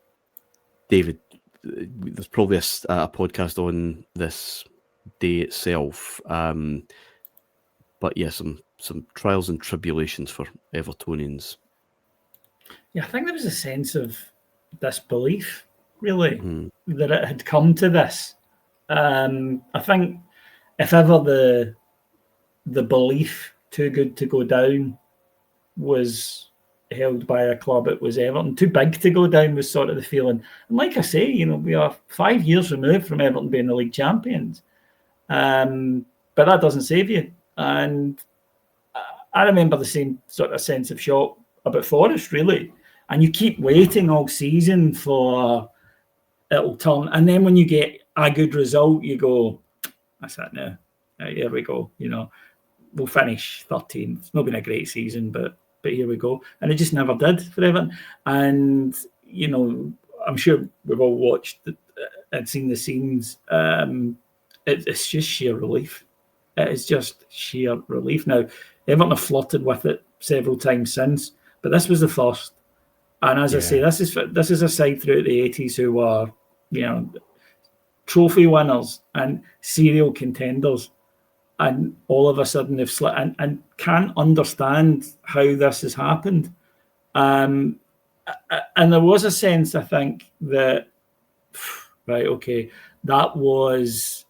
David, there's probably a podcast on this day itself, but yeah, some trials and tribulations for Evertonians. Yeah, I think there was a sense of disbelief, really, that it had come to this. I think if ever the belief too good to go down was held by a club, it was Everton. Too big to go down was sort of the feeling. And like I say, we are 5 years removed from Everton being the league champions. But that doesn't save you. And I remember the same sort of sense of shock about Forest, really. And you keep waiting all season for it'll turn. And then when you get a good result, you go, that's it now. Here we go. We'll finish 13th. It's not been a great season, but here we go. And it just never did for Everton. And, I'm sure we've all watched and seen the scenes. It's just sheer relief. It is just sheer relief. Now, Everton have flirted with it several times since, but this was the first. And as I say, Yeah. this is a side throughout the 80s who were, trophy winners and serial contenders. And all of a sudden they've slipped and can't understand how this has happened. And there was a sense, I think, that, right, okay, that was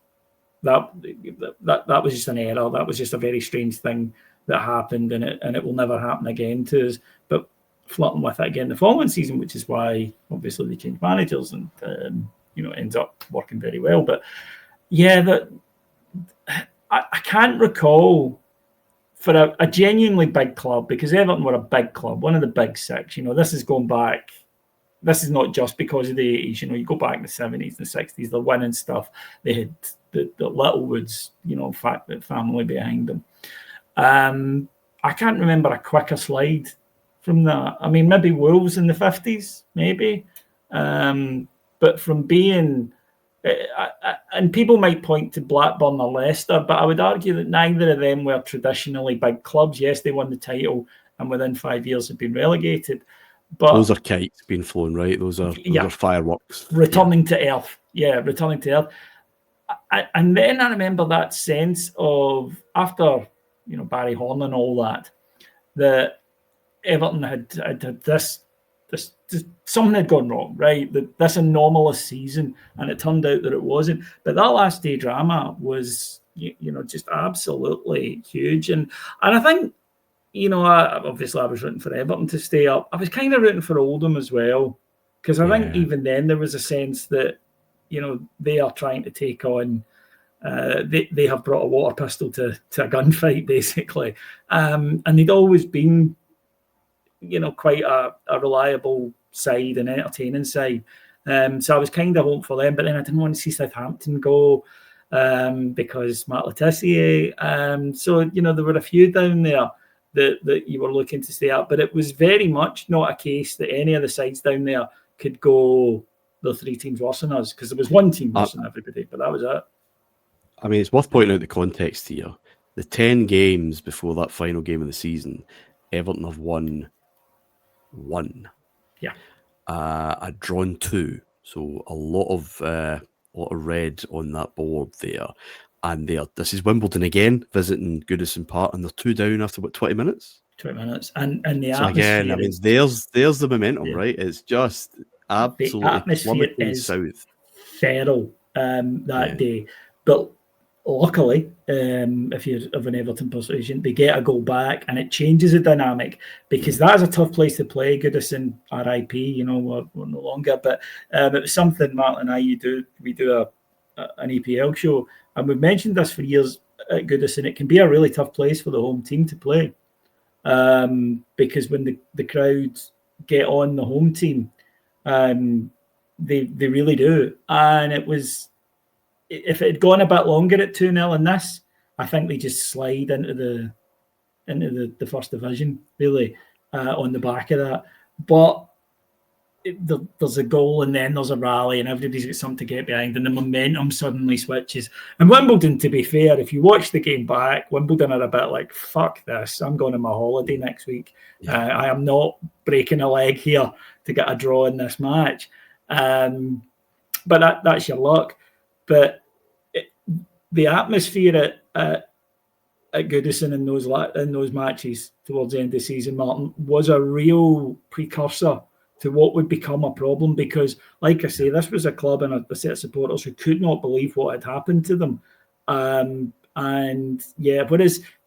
just an error. That was just a very strange thing that happened, and it will never happen again to us. But flirting with it again the following season, which is why obviously they changed managers and ends up working very well. But yeah, that I can't recall for a genuinely big club, because Everton were a big club, one of the big six. This is going back. This is not just because of the 80s. You go back in the 70s and 60s, they're winning stuff. They had the Littlewoods, family behind them. I can't remember a quicker slide from that. I mean, maybe Wolves in the 50s, maybe. But from being... and people might point to Blackburn or Leicester, but I would argue that neither of them were traditionally big clubs. Yes, they won the title and within 5 years had been relegated. But those are kites being flown, right? Those are fireworks. Returning to earth. Yeah, returning to earth. And then I remember that sense of, after, Barry Horn and all that Everton had this something had gone wrong, right? This anomalous season, and it turned out that it wasn't. But that last day drama was, just absolutely huge. And I think, obviously I was rooting for Everton to stay up. I was kind of rooting for Oldham as well, because I think even then there was a sense that, they are trying to take on. They have brought a water pistol to a gunfight, basically, and they'd always been, quite a reliable side, an entertaining side. So I was kind of hoping for them, but then I didn't want to see Southampton go because Matt Le Tissier. So there were a few down there that you were looking to stay up, but it was very much not a case that any of the sides down there could go the three teams worse than us, because there was one team worse than everybody, but that was it. I mean, it's worth pointing out the context here. The 10 games before that final game of the season, Everton have won 1. Yeah. I'd drawn 2. So a lot of red on that board there. And this is Wimbledon again, visiting Goodison Park, and they're 2 down after 20 minutes? 20 minutes. And the so atmosphere. Again, I mean, there's the momentum, right? It's just absolutely the atmosphere is south. Feral that day. But luckily, if you're of an Everton persuasion, they get a goal back, and it changes the dynamic, because that is a tough place to play. Goodison, RIP, we're no longer. But it was something Martin and I we do an EPL show, and we've mentioned this for years at Goodison. It can be a really tough place for the home team to play, because when the crowds get on the home team, they really do. And it was, if it had gone a bit longer at 2-0 in this, I think they just slide into the first division, really, on the back of that. But there's a goal, and then there's a rally, and everybody's got something to get behind, and the momentum suddenly switches. And Wimbledon, to be fair, if you watch the game back, Wimbledon are a bit like, fuck this, I'm going on my holiday next week. I am not breaking a leg here to get a draw in this match. But that's your luck. But the atmosphere at Goodison in those matches towards the end of the season, Martin, was a real precursor to what would become a problem, because, like I say, this was a club and a set of supporters who could not believe what had happened to them. Whereas,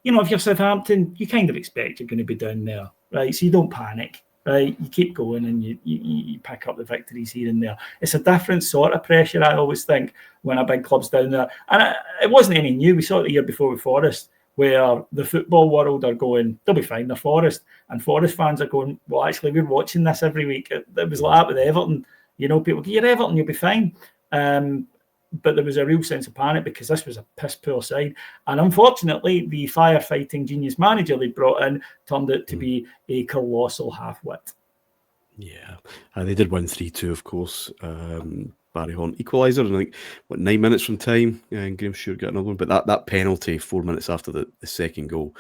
if you're Southampton, you kind of expect you're going to be down there, right? So you don't panic, right? You keep going and you pick up the victories here and there. It's a different sort of pressure, I always think, when a big club's down there. And it wasn't any new. We saw it the year before with Forest, where the football world are going, they'll be fine, they're Forest. And Forest fans are going, well, actually, we're watching this every week. It was like that with Everton. People go, you're Everton, you'll be fine. But there was a real sense of panic, because this was a piss-poor side. And unfortunately, the firefighting genius manager they brought in turned out to be a colossal half-wit. Yeah, they did win 3-2, of course. Barry Horn equaliser, and 9 minutes from time, and Graham Stewart got another one. But that penalty 4 minutes after the second goal,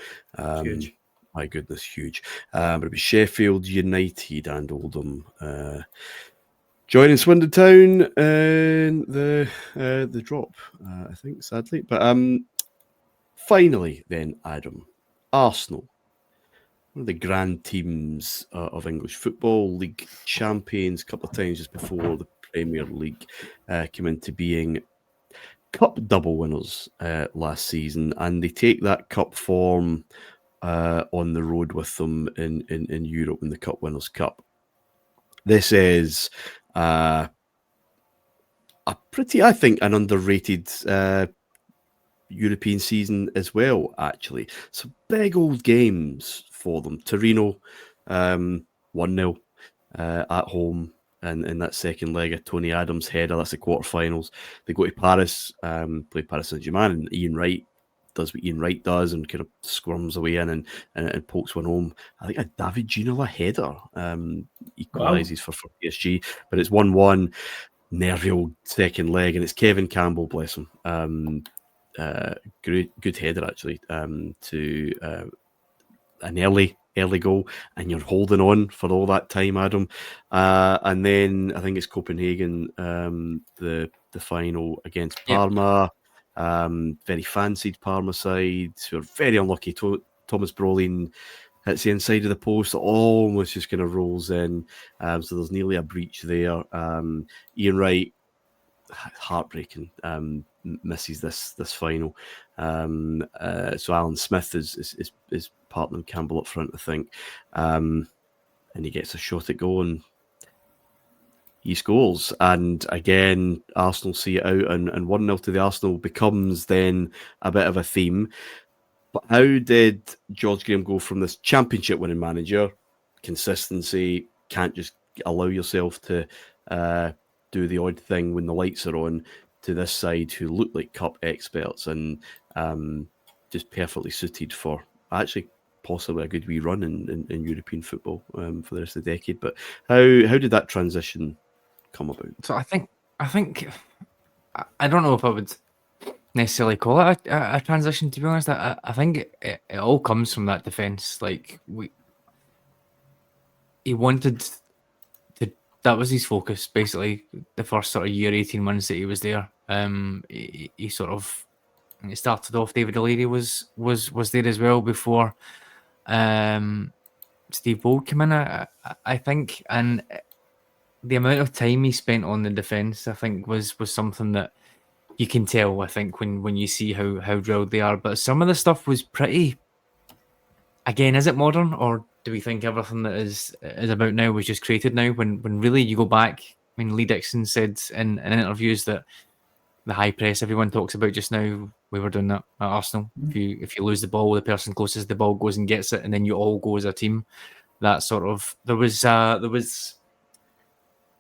huge. My goodness, huge. But it was Sheffield United and Oldham joining Swindon Town in the drop, I think, sadly. But finally, then, Adam, Arsenal, one of the grand teams of English football, league champions a couple of times just before the Premier League came into being. Cup double winners last season, and they take that cup form on the road with them in Europe in the Cup Winners' Cup. This is a pretty, I think, an underrated European season as well, actually. Some big old games for them. Torino, 1-0 at home. And in that second leg of Tony Adams' header, that's the quarterfinals. They go to Paris, play Paris Saint-Germain, and Ian Wright does what Ian Wright does and kind of squirms away in and pokes one home. I think a David Ginola header equalises for PSG, but it's 1-1, nervy old second leg, and it's Kevin Campbell, bless him. Good header, actually, to an early goal, and you're holding on for all that time, Adam. And then I think it's Copenhagen, the final against Parma. Very fancied Parma side, who are very unlucky. Thomas Brolin hits the inside of the post, almost just kind of rolls in. So there's nearly a breach there. Ian Wright, heartbreaking, misses this final. So Alan Smith is partnering Campbell up front, I think, and he gets a shot at goal and he scores. And again, Arsenal see it out, and 1-0 to the Arsenal becomes then a bit of a theme. But how did George Graham go from this championship winning manager, consistency, can't just allow yourself to do the odd thing when the lights are on, to this side who look like cup experts and just perfectly suited for actually possibly a good wee run in European football for the rest of the decade? But how did that transition come about? So I think I don't know if I would necessarily call it a transition, to be honest. I think it all comes from that defence. Like, he wanted to, that was his focus basically the first sort of year, 18 months that he was there. He sort of, it started off, David O'Leary was there as well before Steve Bold came in, I think, and the amount of time he spent on the defence, I think, was something that you can tell, I think, when you see how drilled they are. But some of the stuff was pretty, again, is it modern, or do we think everything that is about now was just created now? When really you go back, I mean, Lee Dixon said in interviews that the high press everyone talks about just now, we were doing that at Arsenal. If you lose the ball, the person closest to the ball goes and gets it, and then you all go as a team. That sort of, there was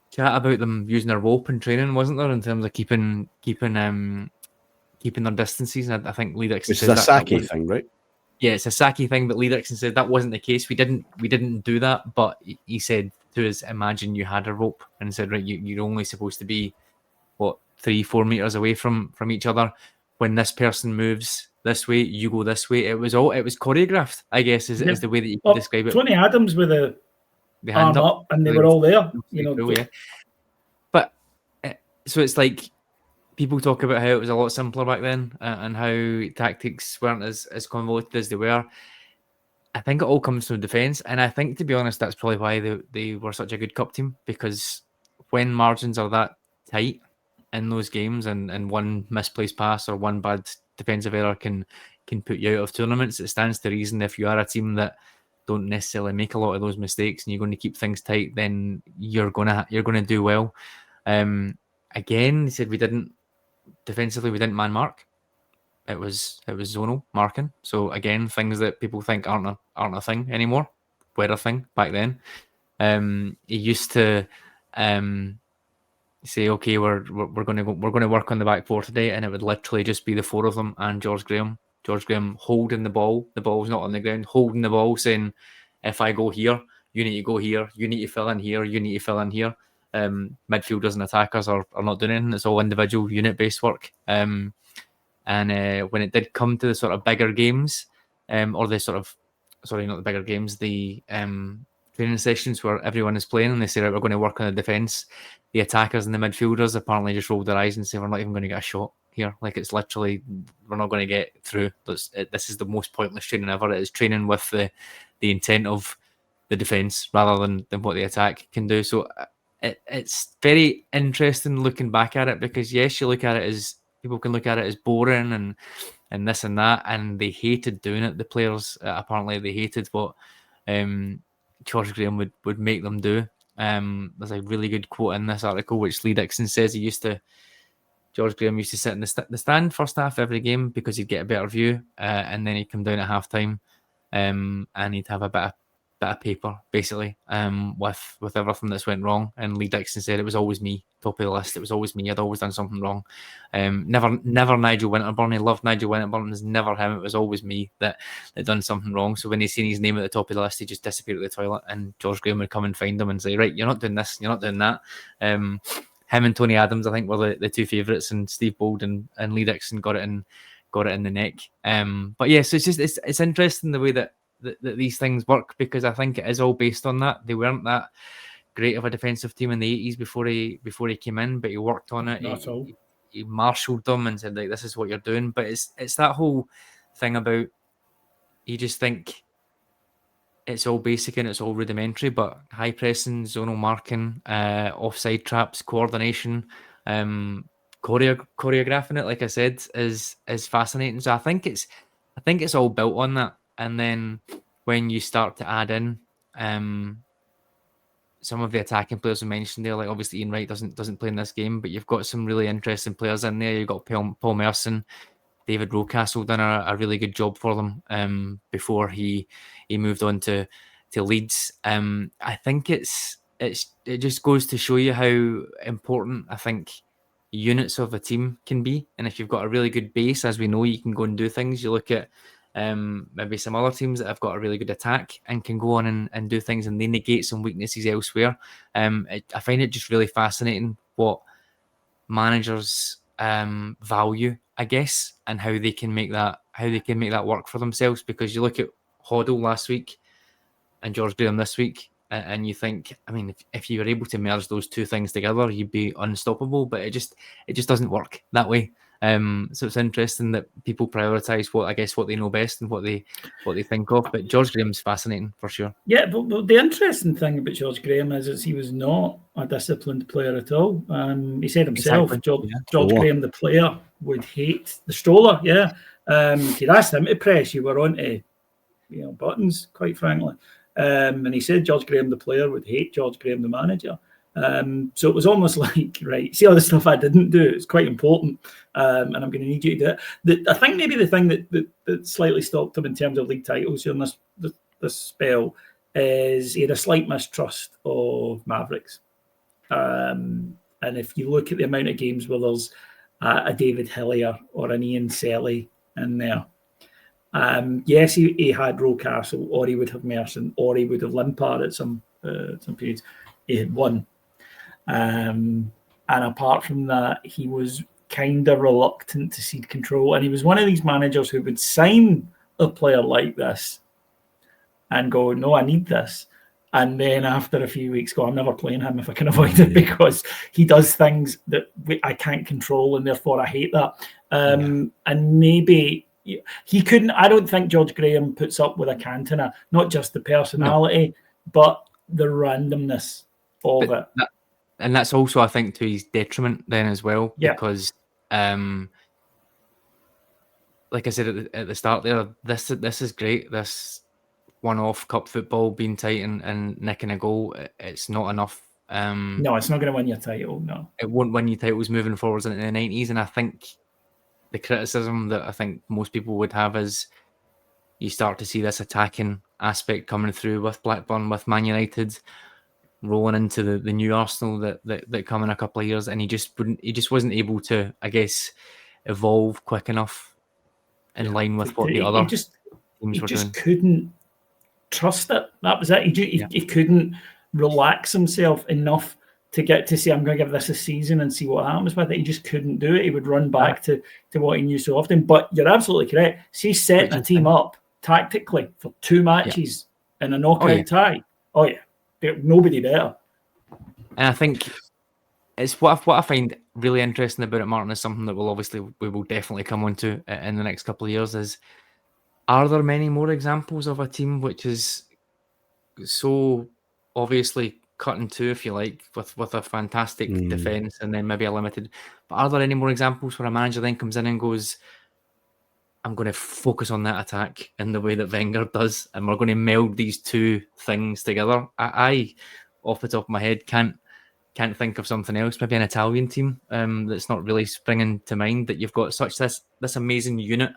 chat about them using their rope in training, wasn't there, in terms of keeping their distances? And I think Lee Dixon said it's a Saki thing, right? Yeah, it's a Saki thing, but Lee Dixon said that wasn't the case. We didn't do that, but he said to us, imagine you had a rope, and said, right, you're only supposed to be 3-4 meters away from each other. When this person moves this way, you go this way. It was choreographed, I guess, is the way that you can describe it. Tony Adams with the hand up, and they were all there. Cool, yeah. But so it's like, people talk about how it was a lot simpler back then, and how tactics weren't as convoluted as they were. I think it all comes from defence, and I think, to be honest, that's probably why they were such a good cup team, because when margins are that tight in those games, and one misplaced pass or one bad defensive error can put you out of tournaments, it stands to reason if you are a team that don't necessarily make a lot of those mistakes and you're going to keep things tight, then you're gonna do well. Again, he said we didn't man mark. It was zonal marking. So again, things that people think aren't a thing anymore were a thing back then. He used to say, okay, we're going to work on the back four today, and it would literally just be the four of them and George Graham holding the ball's not on the ground, holding the ball, saying, if I go here, you need to go here, you need to fill in here, you need to fill in here. Midfielders and attackers are not doing anything. It's all individual unit based work. And when it did come to the sort of bigger games, or the sort of sorry, not the bigger games, the training sessions where everyone is playing and they say, right, we're going to work on the defence. The attackers and the midfielders apparently just roll their eyes and say, we're not even going to get a shot here. Like, it's literally, we're not going to get through. This is the most pointless training ever. It is training with the intent of the defence rather than what the attack can do. So it's very interesting looking back at it, because yes, you look at it as, people can look at it as boring and this and that, and they hated doing it. The players, apparently they hated what George Graham would make them do. There's a really good quote in this article which Lee Dixon says George Graham used to sit in the stand first half every game because he'd get a better view, and then he'd come down at half time, and he'd have a bit of paper basically, with everything that's went wrong. And Lee Dixon said it was always me, top of the list. It was always me. I'd always done something wrong. Never Nigel Winterburn. He loved Nigel Winterburn. It was never him. It was always me that done something wrong. So when he seen his name at the top of the list, he just disappeared at the toilet, and George Graham would come and find him and say, right, you're not doing this, you're not doing that. Him and Tony Adams, I think, were the two favourites, and Steve Bold and Lee Dixon got it in the neck. But yes, yeah, so it's interesting the way that these things work, because I think it is all based on that. They weren't that great of a defensive team in the 80s before he came in, but he worked on it. He marshalled them and said, like, this is what you're doing. But it's that whole thing about, you just think it's all basic and it's all rudimentary, but high pressing, zonal marking, offside traps, coordination, choreographing it, like I said, is fascinating. So I think it's all built on that. And then when you start to add in some of the attacking players we mentioned there, like obviously Ian Wright doesn't play in this game, but you've got some really interesting players in there. You've got Paul Merson, David Rocastle done a really good job for them before he moved on to Leeds. I think it just goes to show you how important I think units of a team can be. And if you've got a really good base, as we know, you can go and do things. You look at maybe some other teams that have got a really good attack and can go on and do things, and they negate some weaknesses elsewhere. I find it just really fascinating what managers value, I guess, and how they can make that work for themselves. Because you look at Hoddle last week and George Graham this week, and you think, I mean, if you were able to merge those two things together, you'd be unstoppable. But it just doesn't work that way. So it's interesting that people prioritise what they know best and what they think of. But George Graham's fascinating for sure. Yeah, but the interesting thing about George Graham is he was not a disciplined player at all. He said himself, exactly. George Graham, the player, would hate the stroller. Yeah, if you'd asked him to press, you were on to buttons, quite frankly. And he said George Graham, the player, would hate George Graham, the manager. So it was almost like, right, see all the stuff I didn't do, it's quite important, and I'm going to need you to do it. I think maybe the thing that slightly stopped him in terms of league titles during this spell is he had a slight mistrust of Mavericks. And if you look at the amount of games where there's a David Hillier or an Ian Selly in there, yes, he had Rocastle, or he would have Merson, or he would have Limpard at some periods. He had one. And apart from that, he was kind of reluctant to cede control. And he was one of these managers who would sign a player like this and go, no, I need this. And then after a few weeks, go, I'm never playing him if I can avoid it, because he does things that I can't control, and therefore I hate that. And maybe he couldn't. I don't think George Graham puts up with a Cantona, not just the personality, but the randomness of it. And that's also, I think, to his detriment then as well, because, like I said at the start there, this is great. This one-off cup football, being tight and nicking a goal, it's not enough. No, it's not going to win your title. No, it won't win you titles moving forwards into the 90s. And I think the criticism that I think most people would have is you start to see this attacking aspect coming through with Blackburn, with Man United, rolling into the new Arsenal that come in a couple of years, and he just wasn't able to, I guess, evolve quick enough in line with what the other teams were doing. He just couldn't trust it. That was it. He couldn't relax himself enough to get to say, I'm going to give this a season and see what happens with it. He just couldn't do it. He would run back to what he knew so often. But you're absolutely correct. See, setting a team up tactically for 2 matches in a knockout tie. Oh yeah, nobody better. And I think it's what I find really interesting about it, Martin, is something that we will definitely come on to in the next couple of years. Is, are there many more examples of a team which is so obviously cut in two, if you like, with a fantastic defence and then maybe a limited? But are there any more examples where a manager then comes in and goes, I'm going to focus on that attack in the way that Wenger does, and we're going to meld these two things together? I off the top of my head, can't think of something else. Maybe an Italian team that's not really springing to mind, that you've got such this amazing unit,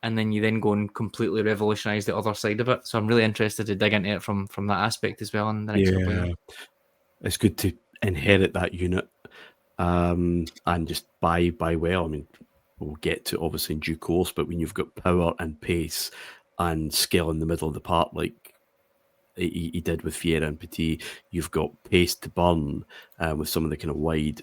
and then you then go and completely revolutionise the other side of it. So I'm really interested to dig into it from that aspect as well in the next couple of years. It's good to inherit that unit and just buy well. I mean, we'll get to obviously in due course, but when you've got power and pace and skill in the middle of the park, like he did with Vieira and Petit, you've got pace to burn with some of the kind of wide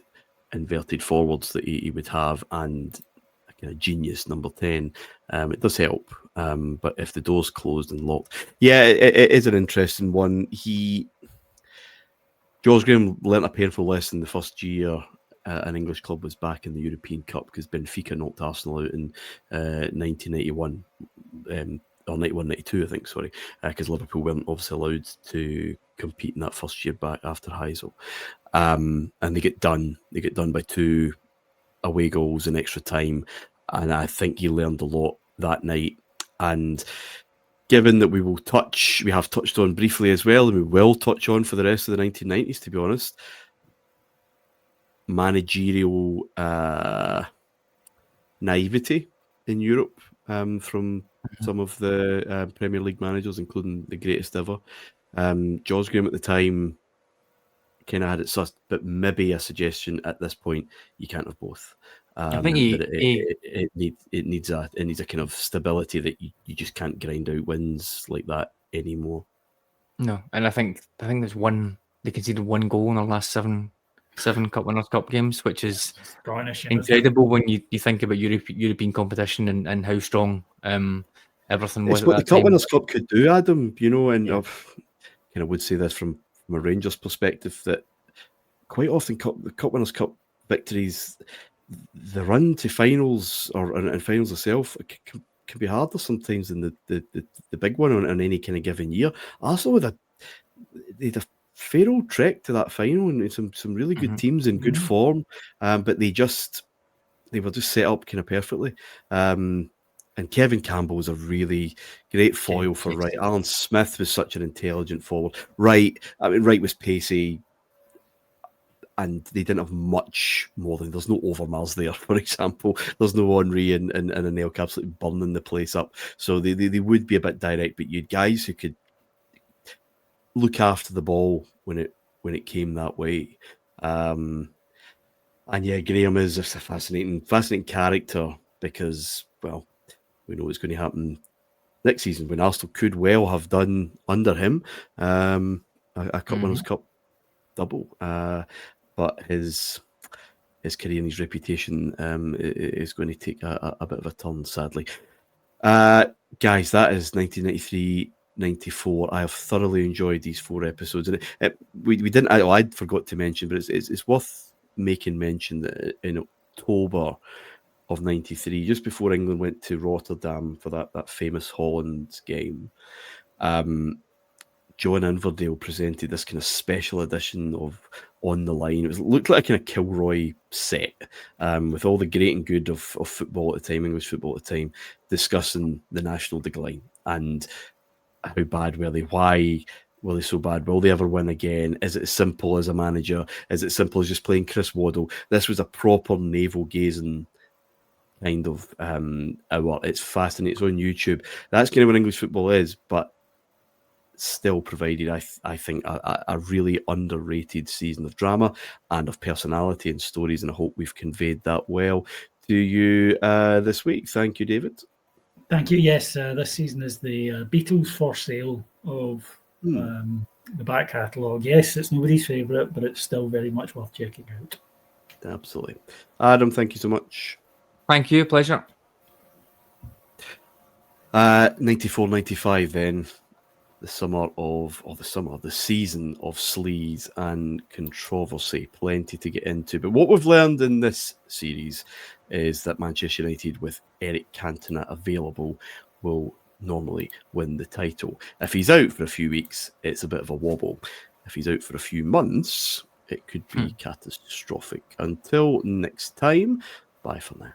inverted forwards that he would have, and a kind of genius number 10. It does help, but if the door's closed and locked, it is an interesting one. George Graham learnt a painful lesson the first year an English club was back in the European Cup, because Benfica knocked Arsenal out in 1991. Or 91-92, I think, sorry, because Liverpool weren't obviously allowed to compete in that first year back after Heysel. And they get done. They get done by 2 away goals in extra time. And I think he learned a lot that night. And given that we have touched on briefly as well, and we will touch on for the rest of the 1990s, to be honest, managerial naivety in Europe from some of the Premier League managers, including the greatest ever. George Graham at the time kind of had it sussed, but maybe a suggestion at this point: you can't have both. I think it needs a kind of stability that you just can't grind out wins like that anymore. No, and I think there's they conceded 1 goal in their last seven Cup Winners' Cup games, which is incredible when you think about European competition and how strong everything was. It's what the Cup Winners' Cup could do, Adam. And I kind of would say this from a Rangers perspective, that quite often the Cup Winners' Cup victories, the run to finals and finals itself can be harder sometimes than the big one on any kind of given year. Arsenal they had a fair old trek to that final, and some really good teams in good form, but they were just set up kind of perfectly. And Kevin Campbell was a really great foil for Wright. Alan Smith was such an intelligent forward. Wright was pacey, and they didn't have much more than, there's no Overmars there, for example. There's no Henry and Anelka absolutely burning the place up. So they would be a bit direct, but you had guys who could look after the ball when it came that way. And Graham is just a fascinating character, because, well, we know what's going to happen next season, when Arsenal could well have done under him a Cup Winners' Cup double. But his career and his reputation is going to take a bit of a turn, sadly. Guys, that is 1993-94. I have thoroughly enjoyed these 4 episodes, and we didn't. I forgot to mention, but it's worth making mention that in October of 93, just before England went to Rotterdam for that famous Holland game, John Inverdale presented this kind of special edition of On the Line. It looked like a kind of Kilroy set, with all the great and good of football at the time, English football at the time, discussing the national decline and how bad were they, why were they so bad, will they ever win again, is it as simple as a manager, is it simple as just playing Chris Waddle? This was a proper navel-gazing kind of hour. It's fascinating. It's on YouTube. That's kind of what English football is, but still provided, I think, a really underrated season of drama and of personality and stories, and I hope we've conveyed that well to you this week. Thank you, David. Thank you. Yes, this season is the Beatles for sale of the back catalogue. Yes, it's nobody's favourite, but it's still very much worth checking out. 94-95 then. The season of sleaze and controversy. Plenty to get into. But what we've learned in this series is that Manchester United, with Eric Cantona available, will normally win the title. If he's out for a few weeks, it's a bit of a wobble. If he's out for a few months, it could be catastrophic. Until next time, bye for now.